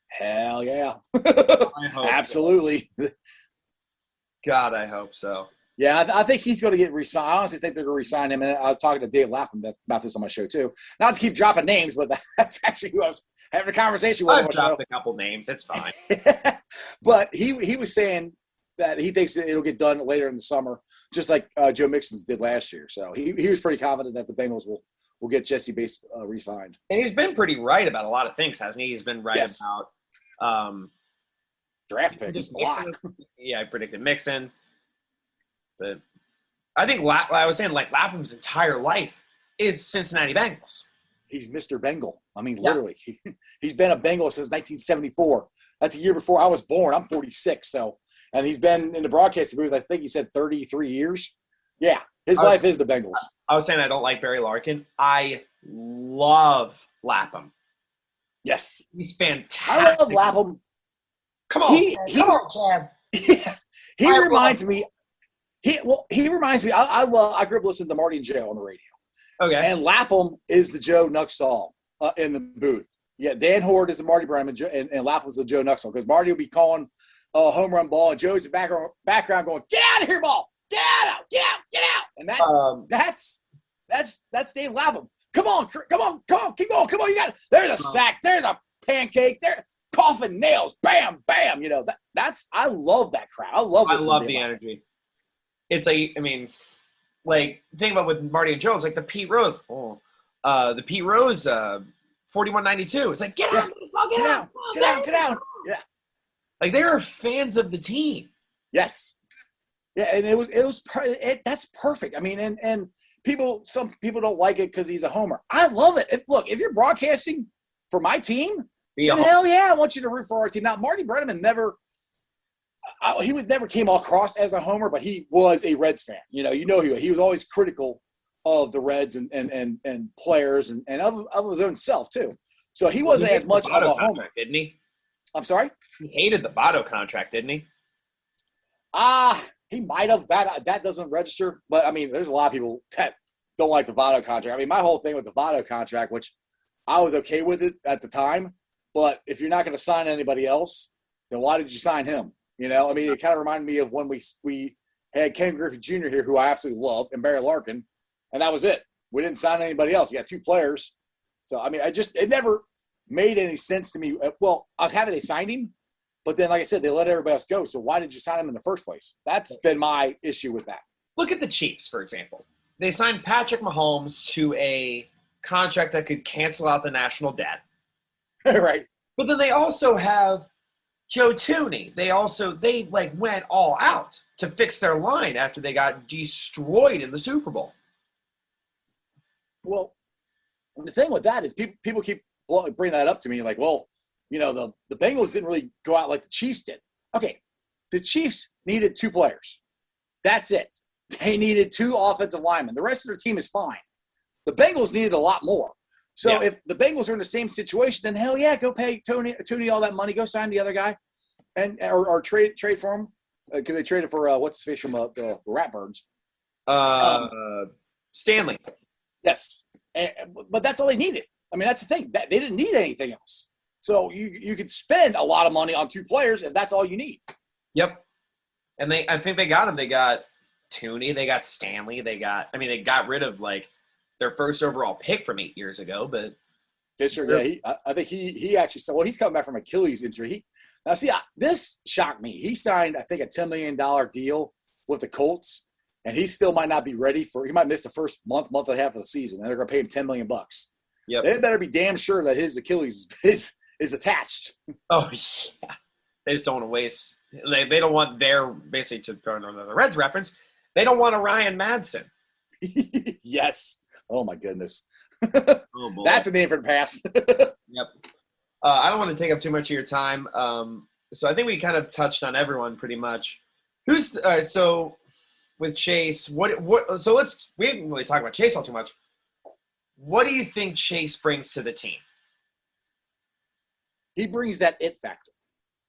Hell yeah. I hope Absolutely. So. God, I hope so. Yeah, I think he's going to get re-signed. I honestly think they're going to re-sign him. And I was talking to Dave Lapham about this on my show, too. Not to keep dropping names, but that's actually who I was having a conversation with. I've dropped a couple names. It's fine. But he was saying that he thinks that it'll get done later in the summer, just like Joe Mixon's did last year. So he was pretty confident that the Bengals will get Jesse Bates re-signed. And he's been pretty right about a lot of things, hasn't he? He's been right about draft picks. Yeah, I predicted Mixon. But I think I was saying Lapham's entire life is Cincinnati Bengals. He's Mr. Bengal. I mean, literally. He's been a Bengal since 1974. That's a year before I was born. I'm 46. So, and he's been in the broadcasting booth, I think he said 33 years. Yeah, his life is the Bengals. I was saying I don't like Barry Larkin. I love Lapham. Yes. He's fantastic. I love Lapham. Come on, come on, Chad. He reminds me. He reminds me. I grew up listening to Marty and Joe on the radio. Okay. And Lapham is the Joe Nuxall in the booth. Yeah, Dan Horde is the Marty Brim, and Lapham's the Joe Nuxall, because Marty will be calling a home run ball, and Joe's in the background going, "Get out of here, ball! Get out! Get out! Get out!" And that's Dave Lapham. Come on, keep going, come on! You got it. There's a sack. There's a pancake. There, coffin nails. Bam, bam. You know that's. I love that crowd. I love the energy. It's think about with Marty and Joe, it's like the Pete Rose. The Pete Rose 4192. It's like, get out, get out. Yeah. Like they are fans of the team. Yes. Yeah, and that's perfect. I mean, and some people don't like it because he's a homer. I love it. If you're broadcasting for my team, then hell yeah, I want you to root for our team. Now, Marty Brennaman never came across as a homer, but he was a Reds fan. He was always critical of the Reds and players and of his own self too. So he wasn't as much of a homer, didn't he? I'm sorry? He hated the Votto contract, didn't he? He might have. That doesn't register. But, I mean, there's a lot of people that don't like the Votto contract. I mean, my whole thing with the Votto contract, which I was okay with it at the time, but if you're not going to sign anybody else, then why did you sign him? I mean, it kind of reminded me of when we had Ken Griffey Jr. here, who I absolutely love, and Barry Larkin, and that was it. We didn't sign anybody else. You got two players. So, I mean, it never made any sense to me. Well, I was happy they signed him, but then, like I said, they let everybody else go. So why did you sign him in the first place? That's been my issue with that. Look at the Chiefs, for example. They signed Patrick Mahomes to a contract that could cancel out the national debt. Right. But then they also have Joe Tooney. They went all out to fix their line after they got destroyed in the Super Bowl. Well, the thing with that is people keep bringing that up to me like, well, the Bengals didn't really go out like the Chiefs did. Okay, the Chiefs needed two players. That's it. They needed two offensive linemen. The rest of their team is fine. The Bengals needed a lot more. So if the Bengals are in the same situation, then hell yeah, go pay Tooney all that money. Go sign the other guy, or trade for him because they traded for what's his face from the Ratbirds. Stanley. Yes, but that's all they needed. I mean, that's the thing. They didn't need anything else. So you could spend a lot of money on two players if that's all you need. Yep. And I think they got him. They got Tooney. They got Stanley. They got rid of their first overall pick from 8 years ago. But Fisher, yeah, I think he actually said, well, he's coming back from Achilles injury. This shocked me. He signed, I think, a $10 million deal with the Colts, and he still might not be ready he might miss the first month and a half of the season, and they're going to pay him $10 million. Yep. They better be damn sure that his Achilles is attached. Oh, yeah. They just don't want to waste. They don't want basically to throw another Reds reference, they don't want a Ryan Madsen. Yes. Oh, my goodness. Oh, boy. That's a name for the past. Yep. I don't want to take up too much of your time. So I think we kind of touched on everyone pretty much. So with Chase. So we didn't really talk about Chase all too much. What do you think Chase brings to the team? He brings that it factor.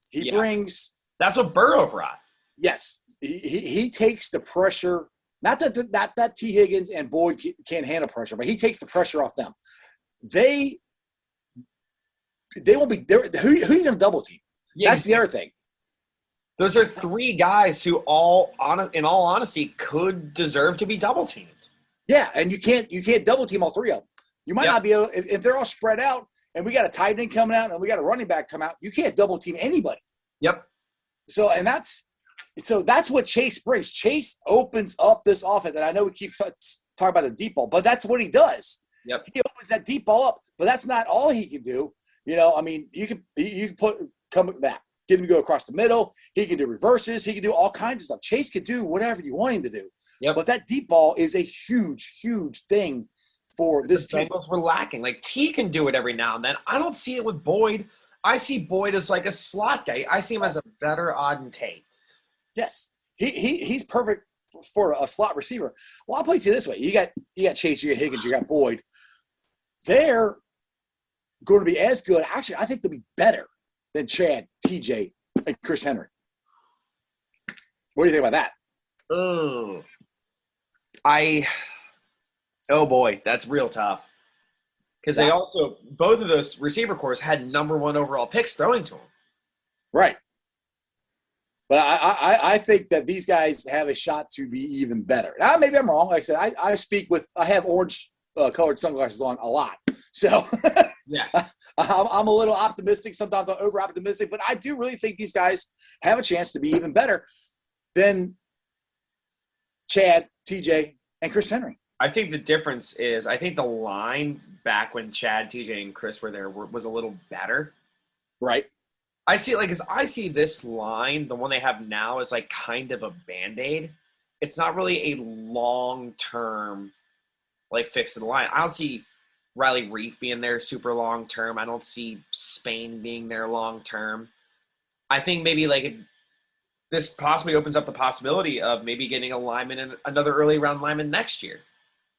He brings. That's what Burrow brought. Yes, he takes the pressure. Not that T. Higgins and Boyd can't handle pressure, but he takes the pressure off them. They won't be there. Who are you going to double team? Yeah, that's the other thing. Those are three guys who, in all honesty, could deserve to be double teamed. Yeah, and you can't double team all three of them. You might not be able if they're all spread out, and we got a tight end coming out, and we got a running back come out. You can't double team anybody. Yep. So that's what Chase brings. Chase opens up this offense, and I know we keep talking about the deep ball, but that's what he does. Yep. He opens that deep ball up, but that's not all he can do. I mean, you can come back, get him to go across the middle. He can do reverses. He can do all kinds of stuff. Chase can do whatever you want him to do. Yep. But that deep ball is a huge, huge thing for this team. The Bengals were lacking. Like, T can do it every now and then. I don't see it with Boyd. I see Boyd as like a slot guy. I see him as a better Auden Tate. Yes. He's perfect for a slot receiver. Well, I'll play it to you this way. You got Chase, you got Higgins, you got Boyd. They're going to be as good. Actually, I think they'll be better than Chad, TJ, and Chris Henry. What do you think about that? Oh boy, that's real tough. Because they also, both of those receiver cores had number 1 overall picks throwing to them. Right. But I think that these guys have a shot to be even better. Now, maybe I'm wrong. Like I said, I have orange colored sunglasses on a lot. So yeah, I'm a little optimistic. Sometimes I'm over optimistic, but I do really think these guys have a chance to be even better than Chad, TJ, and Chris Henry. I think the difference is, I think the line back when Chad, TJ, and Chris were there was a little better. Right. I see this line, the one they have now, is like kind of a Band-Aid. It's not really a long-term like fix to the line. I don't see Riley Reef being there super long-term. I don't see Spain being there long-term. I think maybe like this possibly opens up the possibility of maybe getting a lineman and another early round lineman next year.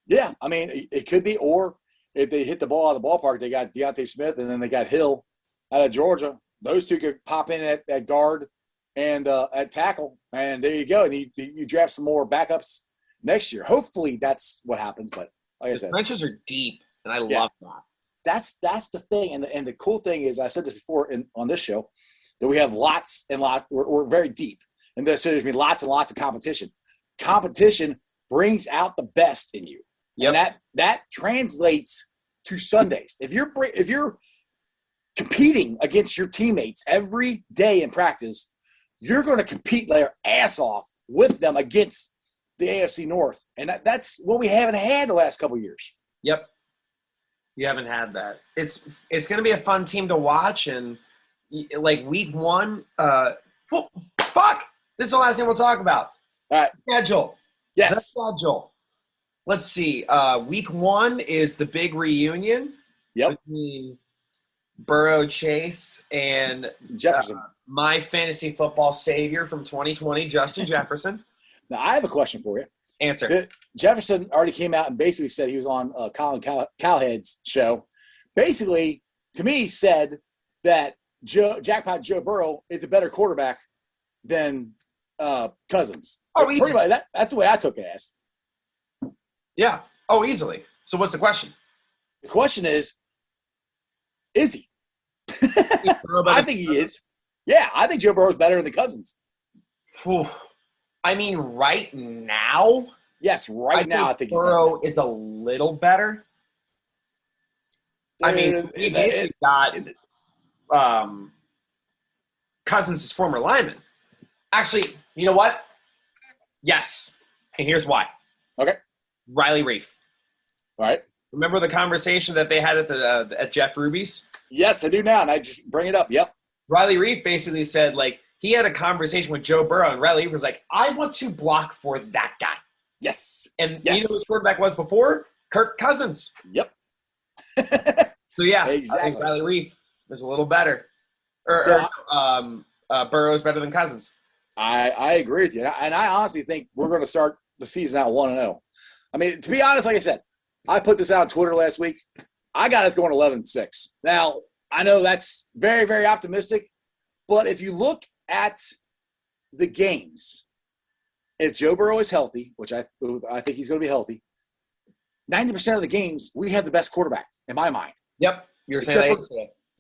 Yeah, I mean, it could be. Or if they hit the ball out of the ballpark, they got Deontay Smith and then they got Hill out of Georgia. Those two could pop in at guard and at tackle, and there you go. And you draft some more backups next year. Hopefully that's what happens. But like I said, the trenches are deep, and I love that. That's the thing. And the cool thing is, I said this before on this show, that we have lots and lots. We're very deep, and so there's going to be lots and lots of competition. Competition brings out the best in you. Yep. And that translates to Sundays. If you're competing against your teammates every day in practice, you're going to compete their ass off with them against the AFC North. And that's what we haven't had the last couple of years. Yep. You haven't had that. It's going to be a fun team to watch. And like week 1, fuck. This is the last thing we'll talk about. All right. Schedule. Yes. The schedule. Let's see. Week 1 is the big reunion between Burrow, Chase, and Jefferson. My fantasy football savior from 2020, Justin Jefferson. Now, I have a question for you. Answer. Jefferson already came out and basically said he was on Colin Cowhead's show. Basically, to me, said that Jackpot Joe Burrow is a better quarterback than Cousins. Oh, pretty much. That's the way I took it as. Yeah. Oh, easily. So what's the question? The question is he? I think he is. Yeah, I think Joe Burrow's better than Cousins. Whew. I mean, right now? Yes, now I think Burrow is a little better. I mean, he basically got Cousins' former lineman. Actually, you know what? Yes. And here's why. Okay. Riley Reef. All right. Remember the conversation that they had at Jeff Ruby's? Yes, I do now, and I just bring it up. Yep. Riley Reef basically said, like, he had a conversation with Joe Burrow, and Riley Reef was like, I want to block for that guy. Yes. And you know who his quarterback was before? Kirk Cousins. Yep. So, yeah, exactly. I think Riley Reef is a little better. Burrow's better than Cousins. I agree with you, and I honestly think we're going to start the season out 1-0. I mean, to be honest, like I said, I put this out on Twitter last week. I got us going 11-6. Now, I know that's very, very optimistic, but if you look at the games, if Joe Burrow is healthy, which I think he's going to be healthy, 90% of the games we have the best quarterback in my mind. Yep, you're saying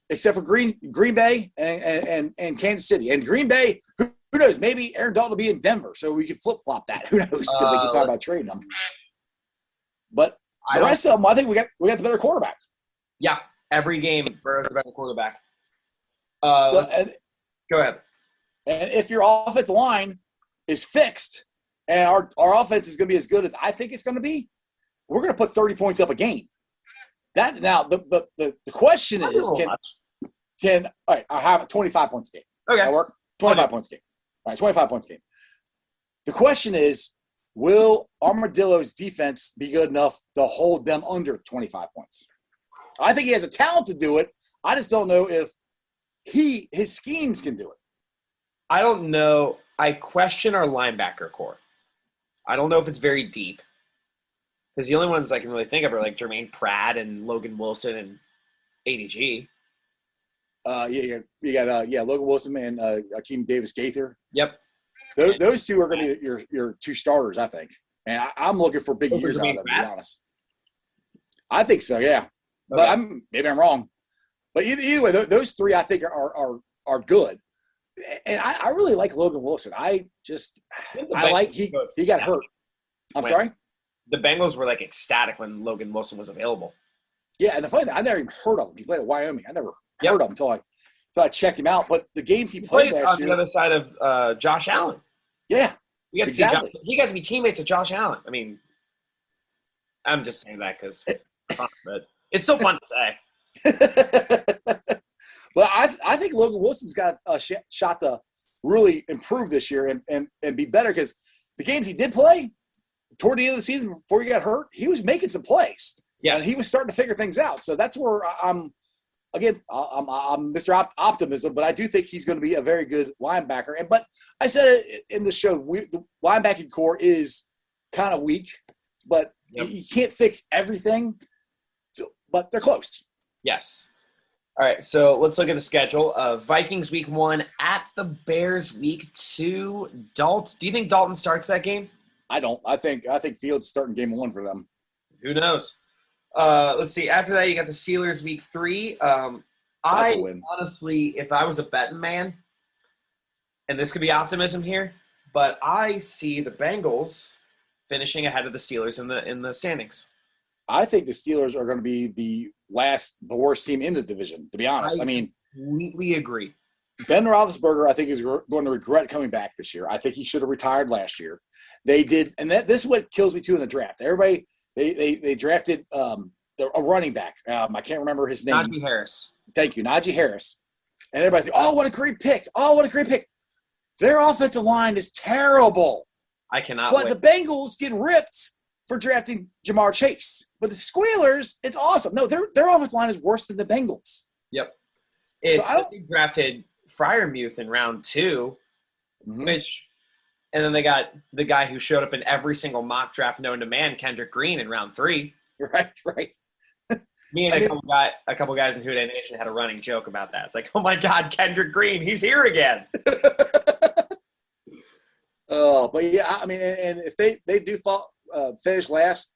except for Green Bay and Kansas City. And Green Bay, who knows? Maybe Aaron Dalton will be in Denver, so we can flip flop that. Who knows? Because they can talk about trading them. But the rest of them, I think we got the better quarterback. Yeah, every game Burrow's the better quarterback. Go ahead. And if your offensive line is fixed, and our offense is going to be as good as I think it's going to be, we're going to put 30 points up a game. That now the question is can all right, I have 25 points a game. Okay. That work? 25 points a game. All right, 25 points a game. The question is, will Armadillo's defense be good enough to hold them under 25 points? I think he has a talent to do it. I just don't know if his schemes can do it. I don't know. I question our linebacker core. I don't know if it's very deep. Because the only ones I can really think of are like Jermaine Pratt and Logan Wilson and ADG. You got Logan Wilson and Akeem Davis-Gaither. Yep. Those two are going to be your two starters, I think. And I'm looking for big years out of them, to be honest. I think so, yeah. Okay. But maybe I'm wrong. But either way, those three I think are good. And I really like Logan Wilson. He got hurt. Sorry? The Bengals were like ecstatic when Logan Wilson was available. Yeah, and the funny thing, I never even heard of him. He played at Wyoming. I never heard of him until I checked him out. But the games he played last year, on the other side of Josh Allen. Yeah, he got to be teammates with Josh Allen. I mean, I'm just saying that because it's so fun to say. Well, I think Logan Wilson's got a shot to really improve this year and be better because the games he did play toward the end of the season before he got hurt, he was making some plays. Yeah, and he was starting to figure things out. So that's where I'm Mr. Optimism, but I do think he's going to be a very good linebacker. But I said it in the show, the linebacking core is kind of weak, but you can't fix everything. But they're close. Yes. All right, so let's look at the schedule. Vikings week 1 at the Bears week 2. Do you think Dalton starts that game? I don't. I think Fields starting game 1 for them. Who knows? Let's see. After that, you got the Steelers week 3. Honestly, if I was a betting man, and this could be optimism here, but I see the Bengals finishing ahead of the Steelers in the standings. I think the Steelers are going to be the worst team in the division, to be honest. I mean, completely agree. Ben Roethlisberger, I think, is going to regret coming back this year. I think he should have retired last year. They did, and this is what kills me too in the draft. Everybody, they drafted a running back. I can't remember his name. Najee Harris. Thank you, Najee Harris. And everybody's like, "Oh, what a great pick! Oh, what a great pick!" Their offensive line is terrible. I cannot. But the Bengals get ripped for drafting Jamar Chase. But the Squealers, it's awesome. No, their offensive line is worse than the Bengals. Yep. They drafted Freiermuth in round 2, and then they got the guy who showed up in every single mock draft known to man, Kendrick Green, in round 3. Right. Me and a couple guys in Houday Nation had a running joke about that. It's like, oh my God, Kendrick Green, he's here again. Oh, but yeah, I mean, and if they do finish last,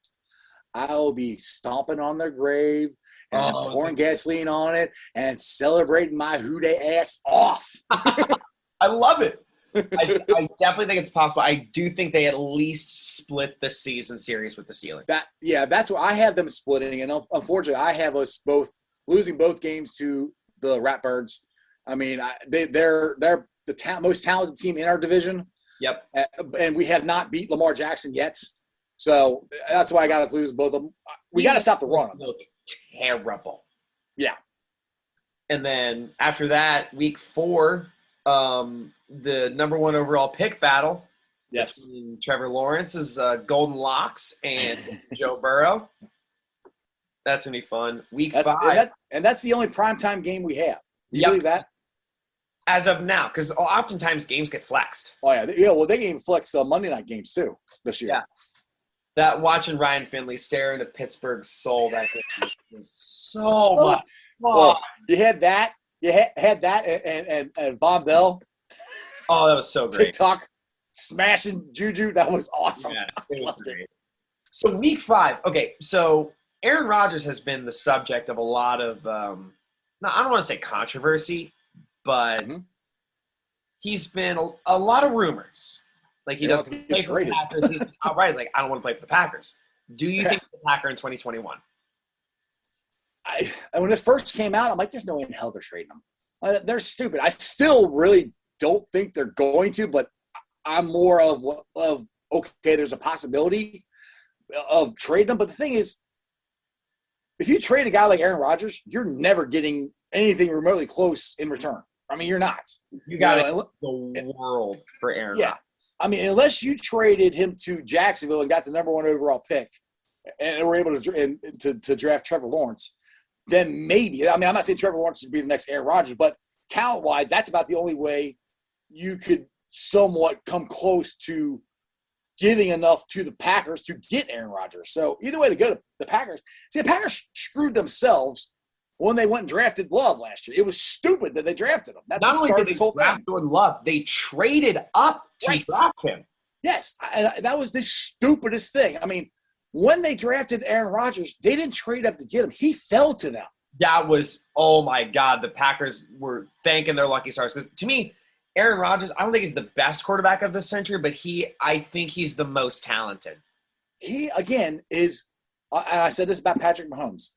I'll be stomping on their grave and pouring gasoline on it and celebrating my Houday ass off. I love it. I definitely think it's possible. I do think they at least split the season series with the Steelers. That's what I have them splitting, and unfortunately, I have us both losing both games to the Ratbirds. I mean, they're the most talented team in our division. Yep. And we have not beat Lamar Jackson yet. So that's why I got to lose both of them. We got to stop the run. Terrible. Yeah. And then after that, week 4, the number 1 overall pick battle. Yes. Trevor Lawrence's Golden Locks and Joe Burrow. That's going to be fun. Week 5. And that's the only primetime game we have. You believe that? As of now, because oftentimes games get flexed. Oh yeah. Well, they can even flex Monday night games too this year. Yeah. That watching Ryan Finley stare into Pittsburgh's soul, that was so much fun. Well, you had that. You had that and Von Bell. Oh, that was so great. TikTok smashing Juju. That was awesome. Yes, it was great. So week 5. Okay, so Aaron Rodgers has been the subject of a lot of, I don't want to say controversy, but he's been a lot of rumors. Like he doesn't play for the Packers. He's outright like, I don't want to play for the Packers. Do you think the Packer in 2021? When it first came out, I'm like, there's no way in hell they're trading them. They're stupid. I still really don't think they're going to, but I'm more of okay, there's a possibility of trading them. But the thing is, if you trade a guy like Aaron Rodgers, you're never getting anything remotely close in return. I mean, you're not. You got the world for Aaron Rodgers. I mean, unless you traded him to Jacksonville and got the number 1 overall pick and were able to draft Trevor Lawrence, then maybe. I mean, I'm not saying Trevor Lawrence should be the next Aaron Rodgers, but talent-wise, that's about the only way you could somewhat come close to giving enough to the Packers to get Aaron Rodgers. So either way to go to the Packers. See, the Packers screwed themselves when they went and drafted Love last year. It was stupid that they drafted him. That's not what only started did this they whole draft thing. Jordan Love, they traded up to draft him. Yes, that was the stupidest thing. I mean, when they drafted Aaron Rodgers, they didn't trade up to get him. He fell to them. That was, oh my God, the Packers were thanking their lucky stars. Because to me, Aaron Rodgers, I don't think he's the best quarterback of this century, but I think he's the most talented. He, again, is – and I said this about Patrick Mahomes.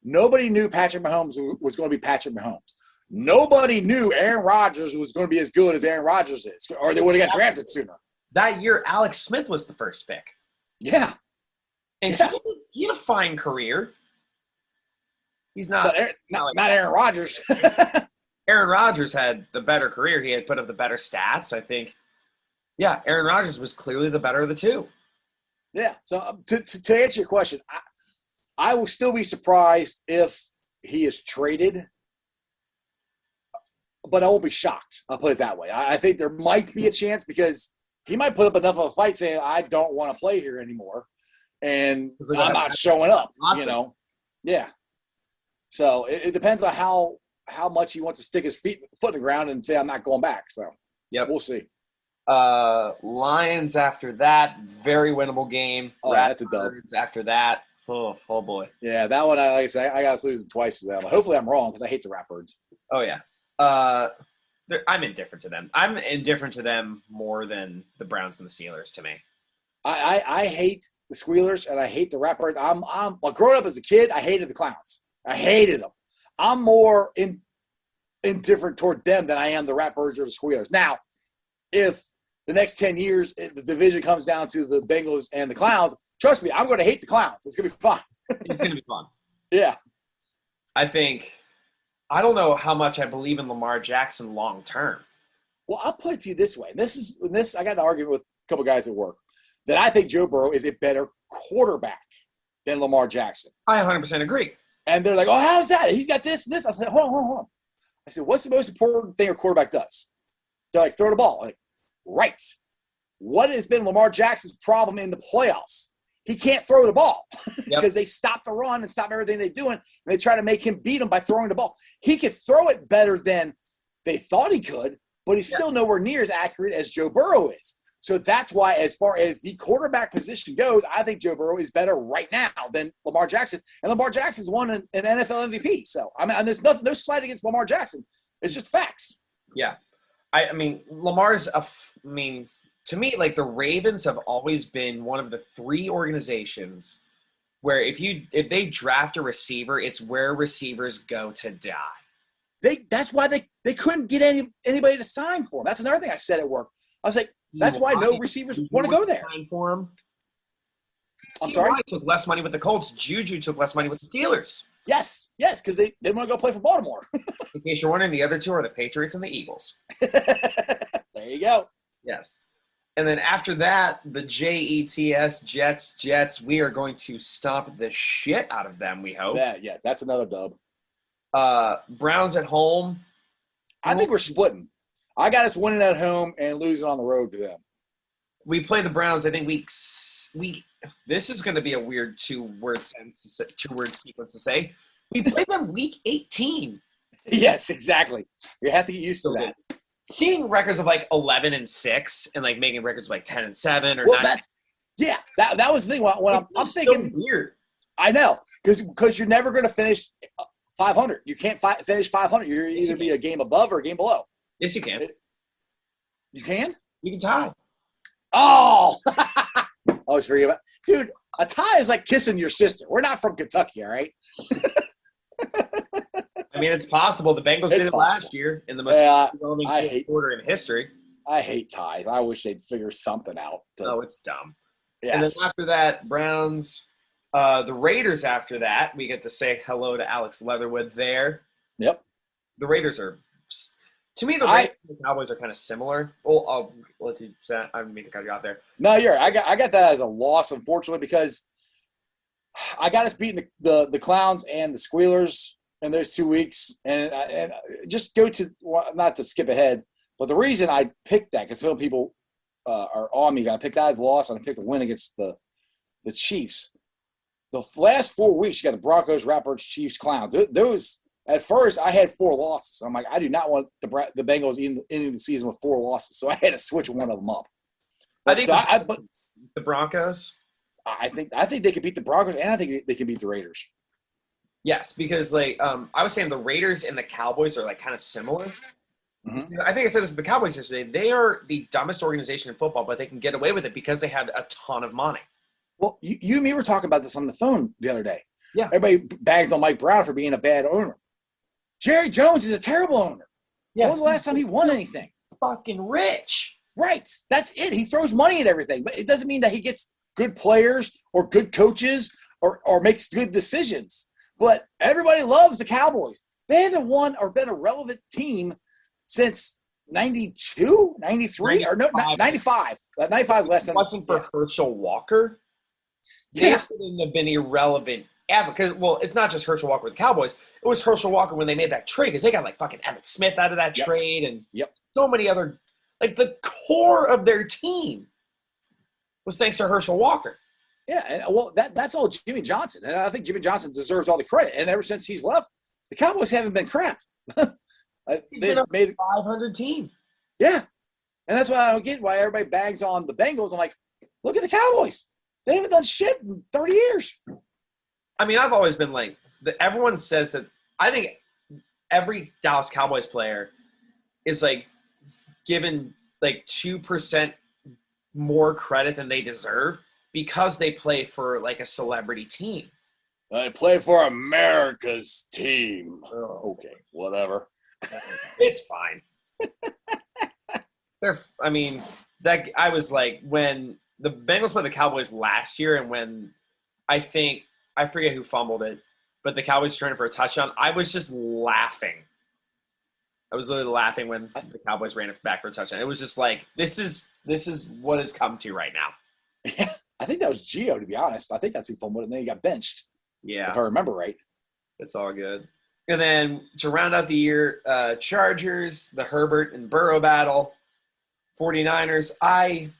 Nobody knew Patrick Mahomes was going to be Patrick Mahomes. Nobody knew Aaron Rodgers was going to be as good as Aaron Rodgers is, or they would have got drafted sooner. That year, Alex Smith was the first pick. Yeah. And he had a fine career. He's not – not Aaron Rodgers. Aaron Rodgers had the better career. He had put up the better stats, I think. Yeah, Aaron Rodgers was clearly the better of the two. Yeah. So to answer your question, I will still be surprised if he is traded, but I won't be shocked. I'll put it that way. I think there might be a chance because he might put up enough of a fight saying, I don't want to play here anymore, and I'm not showing up, you know. Yeah. So it depends on how much he wants to stick his foot in the ground and say, I'm not going back. So, yeah, we'll see. Lions after that, very winnable game. Oh, that's a dub. After that, oh boy. Yeah, that one, like I say, I got to lose it twice to them. Hopefully I'm wrong because I hate the Ratbirds. Oh, yeah. I'm indifferent to them. I'm indifferent to them more than the Browns and the Steelers to me. I hate the Squealers and I hate the Ratbirds. Well, growing up as a kid, I hated the Clowns. I hated them. I'm more indifferent toward them than I am the Ratbirds or the Squealers. Now, if the next 10 years the division comes down to the Bengals and the Clowns, trust me, I'm going to hate the Clowns. It's going to be fun. It's going to be fun. Yeah. I don't know how much I believe in Lamar Jackson long term. Well, I'll put it to you this way. I got an argument with a couple guys at work that I think Joe Burrow is a better quarterback than Lamar Jackson. I 100% agree. And they're like, oh, how's that? He's got this and this. I said, hold on. I said, what's the most important thing a quarterback does? They're like, throw the ball. I'm like, right. What has been Lamar Jackson's problem in the playoffs? He can't throw the ball because they stop the run and stop everything they're doing. And they try to make him beat them by throwing the ball. He could throw it better than they thought he could, but he's still nowhere near as accurate as Joe Burrow is. So that's why, as far as the quarterback position goes, I think Joe Burrow is better right now than Lamar Jackson. And Lamar Jackson's won an NFL MVP. So, I mean, there's no slight against Lamar Jackson. It's just facts. Yeah. I mean, Lamar's to me, like the Ravens have always been one of the 3 organizations where if they draft a receiver, it's where receivers go to die. That's why they couldn't get anybody to sign for him. That's another thing I said at work. I was like, that's why no receivers want to go there. Sign for him. I'm sorry? Took less money with the Colts. Juju took less money with the Steelers. Yes, because they want to go play for Baltimore. In case you're wondering, the other 2 are the Patriots and the Eagles. There you go. Yes. And then after that, the Jets, Jets, we are going to stomp the shit out of them, we hope. Yeah, that's another dub. Browns at home. I think we're splitting. I got us winning at home and losing on the road to them. We play the Browns. I think week. This is going to be a weird two-word sequence to say. We play them week 18. Yes, exactly. You have to get used to that. Seeing records of like 11-6 and like making records of like 10-7 or 9. That was the thing. When I'm thinking weird. I know because you're never going to finish 500. You can't finish 500. You're either be a game above or a game below. Yes, you can. You can? You can tie. Oh, I always forget about dude. A tie is like kissing your sister. We're not from Kentucky, all right? I mean, it's possible. The Bengals did it last year in the most relevant quarter in history. I hate ties. I wish they'd figure something out. It's dumb. Yes. And then after that, Browns, the Raiders after that, we get to say hello to Alex Leatherwood there. Yep. The Raiders are – to me, the Raiders and the Cowboys are kind of similar. Well, I'll let you say – I didn't mean to cut you out there. No, you're right. I got that as a loss, unfortunately, because I got us beating the Clowns and the Squealers in those 2 weeks. And just go to – not to skip ahead, but the reason I picked that, because some people are on me, I picked that as a loss, and I picked the win against the Chiefs. The last 4 weeks, you got the Broncos, Ratbirds, Chiefs, Clowns. Those – at first, I had 4 losses. I'm like, I do not want the Bengals ending the season with 4 losses, so I had to switch one of them up. But the Broncos. I think they could beat the Broncos, and I think they can beat the Raiders. Yes, because I was saying the Raiders and the Cowboys are like kind of similar. Mm-hmm. I think I said this with the Cowboys yesterday. They are the dumbest organization in football, but they can get away with it because they have a ton of money. Well, you and me were talking about this on the phone the other day. Yeah, everybody bags on Mike Brown for being a bad owner. Jerry Jones is a terrible owner. Yeah. When was the last time he won anything? Fucking rich. Right. That's it. He throws money at everything. But it doesn't mean that he gets good players or good coaches or makes good decisions. But everybody loves the Cowboys. They haven't won or been a relevant team since 92, 93, or no, 95. 95 is last time. If it wasn't for Herschel Walker, they wouldn't have been irrelevant ever. Because, well, it's not just Herschel Walker with the Cowboys. It was Herschel Walker when they made that trade because they got like fucking Emmitt Smith out of that trade and so many other – like the core of their team was thanks to Herschel Walker. Yeah, and well, that's all Jimmy Johnson. And I think Jimmy Johnson deserves all the credit. And ever since he's left, the Cowboys haven't been crap. They've made a 500 team. Yeah. And that's why I don't get why everybody bags on the Bengals. I'm like, look at the Cowboys. They haven't done shit in 30 years. I mean, I've always been like – everyone says that – I think every Dallas Cowboys player is like given like 2% more credit than they deserve because they play for like a celebrity team. I play for America's team. Oh, okay, whatever. It's fine. I was like when the Bengals played the Cowboys last year and when I forget who fumbled it. But the Cowboys turned for a touchdown. I was just laughing. I was literally laughing when the Cowboys ran it back for a touchdown. It was just like, this is what it's come to right now. Yeah, I think that was Gio, to be honest. I think that's who fumbled it, and then he got benched. Yeah. If I remember right. It's all good. And then to round out the year, Chargers, the Herbert and Burrow battle, 49ers. Hold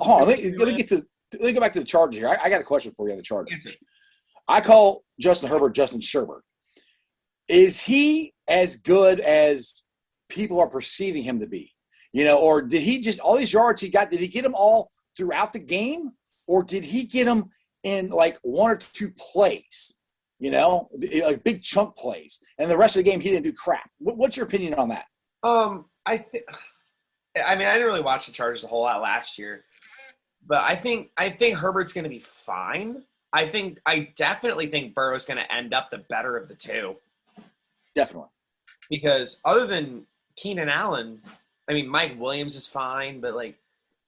on. Let me go back to the Chargers here. I got a question for you on the Chargers. I call Justin Herbert Justin Sherbert. Is he as good as people are perceiving him to be? You know, or did he just all these yards he got? Did he get them all throughout the game, or did he get them in like 1 or 2 plays? You know, like big chunk plays, and the rest of the game he didn't do crap. What's your opinion on that? I didn't really watch the Chargers a whole lot last year, but I think Herbert's going to be fine. I definitely think Burrow's going to end up the better of the two. Definitely. Because other than Keenan Allen, I mean, Mike Williams is fine, but, like,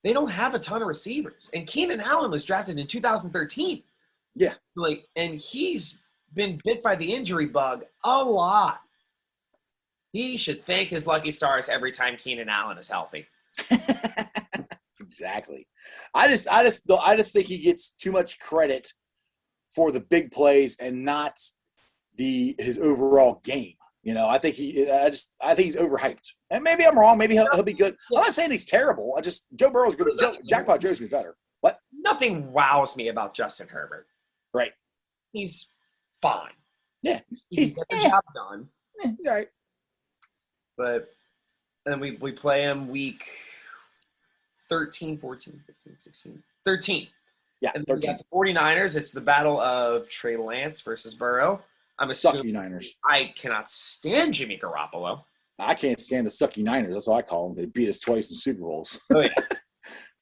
they don't have a ton of receivers. And Keenan Allen was drafted in 2013. Yeah. Like, and he's been bit by the injury bug a lot. He should thank his lucky stars every time Keenan Allen is healthy. Exactly. I just think he gets too much credit for the big plays and not his overall game. I think he's overhyped. And maybe I'm wrong. Maybe he'll be good. I'm not saying he's terrible. Joe Burrow's good. Jackpot Joe's be better. What? Nothing wows me about Justin Herbert. Right. He's fine. Yeah. He's got the job done. He's all right. But then we play him week 13, 14, 15, 16, 13. Yeah, and 13. We got the 49ers. It's the battle of Trey Lance versus Burrow. I'm assuming Sucky Niners. I cannot stand Jimmy Garoppolo. I can't stand the Sucky Niners. That's what I call them. They beat us twice in Super Bowls. Oh, yeah.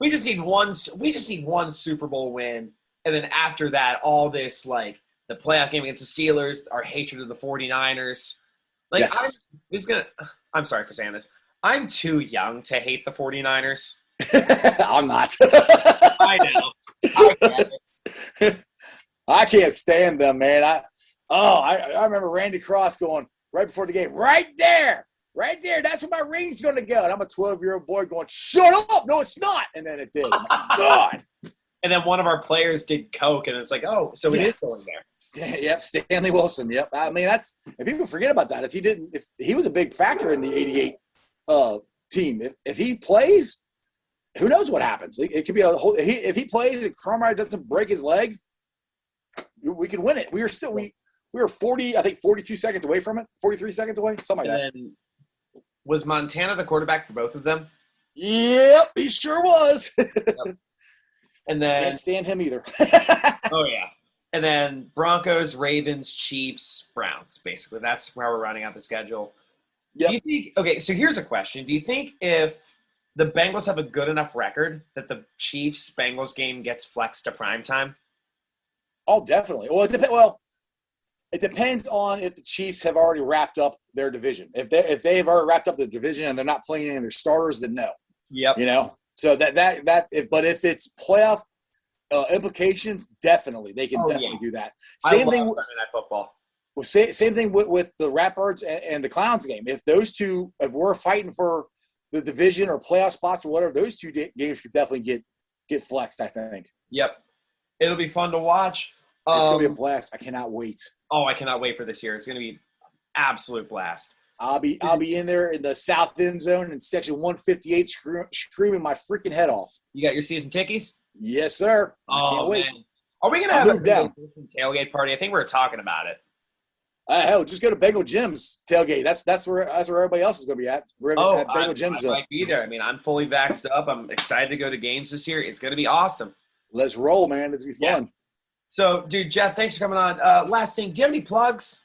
We just need one Super Bowl win, and then after that, all this like the playoff game against the Steelers, our hatred of the 49ers. Like Yes. I'm sorry for saying this. I'm too young to hate the 49ers. I'm not. I know. I get it. I can't stand them, man. I remember Randy Cross going right before the game, right there. That's where my ring's going to go. And I'm a 12-year-old boy going, shut up. No, it's not. And then it did. Oh, my God. And then one of our players did coke, and it's like, oh, so it is going there. Stanley Wilson. Yep. I mean, if people forget about that, if he was a big factor in the 88 team. If he plays, who knows what happens? It could be if he plays and Cromartie doesn't break his leg, we could win it. We were 42 seconds away from it, 43 seconds away, something like that. And was Montana the quarterback for both of them? Yep, he sure was. Yep. And then Can't stand him either. oh yeah. And then Broncos, Ravens, Chiefs, Browns. Basically, that's where we're running out the schedule. Yep. Do you think? Okay, so here's a question: do you think if the Bengals have a good enough record that the Chiefs-Bengals game gets flexed to primetime? Oh, definitely. Well, it depends on if the Chiefs have already wrapped up their division. If they have already wrapped up their division and they're not playing any of their starters, then no. Yep. So but if it's playoff implications, definitely they can do that. Same thing. Sunday Night Football. Well, same thing with the Ratbirds and the Clowns game. If we're fighting for the division or playoff spots or whatever, those two games could definitely get flexed, I think. Yep. It'll be fun to watch. It's going to be a blast. I cannot wait. Oh, I cannot wait for this year. It's going to be absolute blast. I'll be in there in the south end zone in section 158 screaming my freaking head off. You got your season tickies? Yes, sir. I can't wait. Man. Are we going to have a tailgate party? I think we were talking about it. Hell, just go to Bengal Jim's tailgate. That's where everybody else is going to be at. We're at Bengal Jim's. I might be there. I mean, I'm fully vaxxed up. I'm excited to go to games this year. It's going to be awesome. Let's roll, man. It's going to be fun. Yeah. So, dude, Jeff, thanks for coming on. Last thing, do you have any plugs?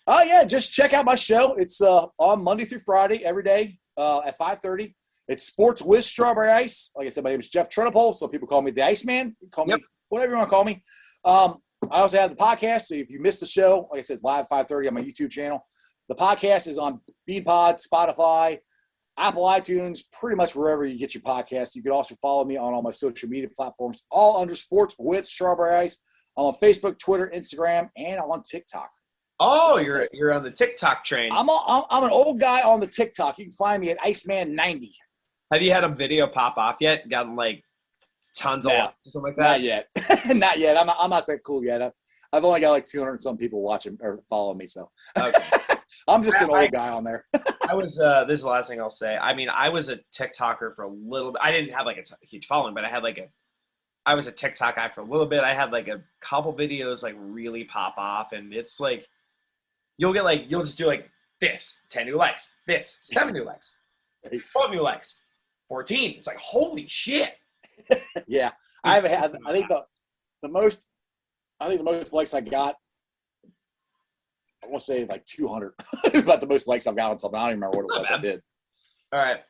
Oh, yeah. Just check out my show. It's on Monday through Friday every day at 5:30. It's Sports with Strawberry Ice. Like I said, my name is Jeff Trunapole. Some people call me the Iceman. Call me whatever you want to call me. I also have the podcast. So if you missed the show, like I said, it's live 5:30 on my YouTube channel. The podcast is on BeanPod, Spotify, Apple iTunes, pretty much wherever you get your podcasts. You can also follow me on all my social media platforms, all under Sports with Strawberry Ice. I'm on Facebook, Twitter, Instagram, and I'm on TikTok. Oh, you're on the TikTok train. I'm an old guy on the TikTok. You can find me at Iceman90. Have you had a video pop off yet? Gotten like tons of likes or something like that? Not yet. Not yet. I'm not that cool yet. I've only got like 200 and some people watching or following me. So okay. I'm just an old guy on there. I was this is the last thing I'll say. I mean, I was a TikToker for a little bit. I didn't have like a huge following, but I was a TikTok guy for a little bit. I had like a couple videos like really pop off, and it's like you'll just do like this 10 new likes, this 7 new likes, 12 new likes, 14. It's like holy shit. Yeah, I haven't had. I think the most likes I got, I want to say like 200. It's about the most likes I've got on something. I don't even remember what it was I did. All right.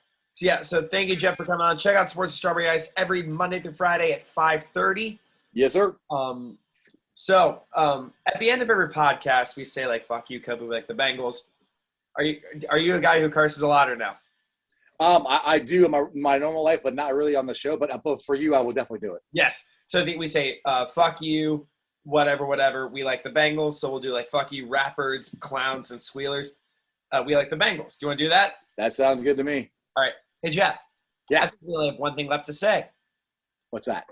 So thank you, Jeff, for coming on. Check out Sports with Strawberry Ice every Monday through Friday at 5:30. Yes, sir. At the end of every podcast, we say like "fuck you, Kobe," like the Bengals. Are you a guy who curses a lot or no? I do in my normal life, but not really on the show. But for you, I will definitely do it. Yes. So I think we say "fuck you," whatever. We like the Bengals, so we'll do like "fuck you," Ratbirds, Clowns, and Squealers. We like the Bengals. Do you want to do that? That sounds good to me. All right. Hey, Jeff. Yeah. I think we only have one thing left to say. What's that?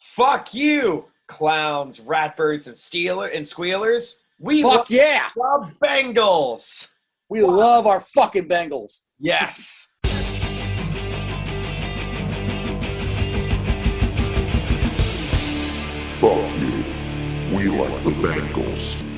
Fuck you, Clowns, Ratbirds, and Squealers. We Fuck yeah. love Bengals. We love our fucking Bengals. Yes. Fuck you. We like the Bengals.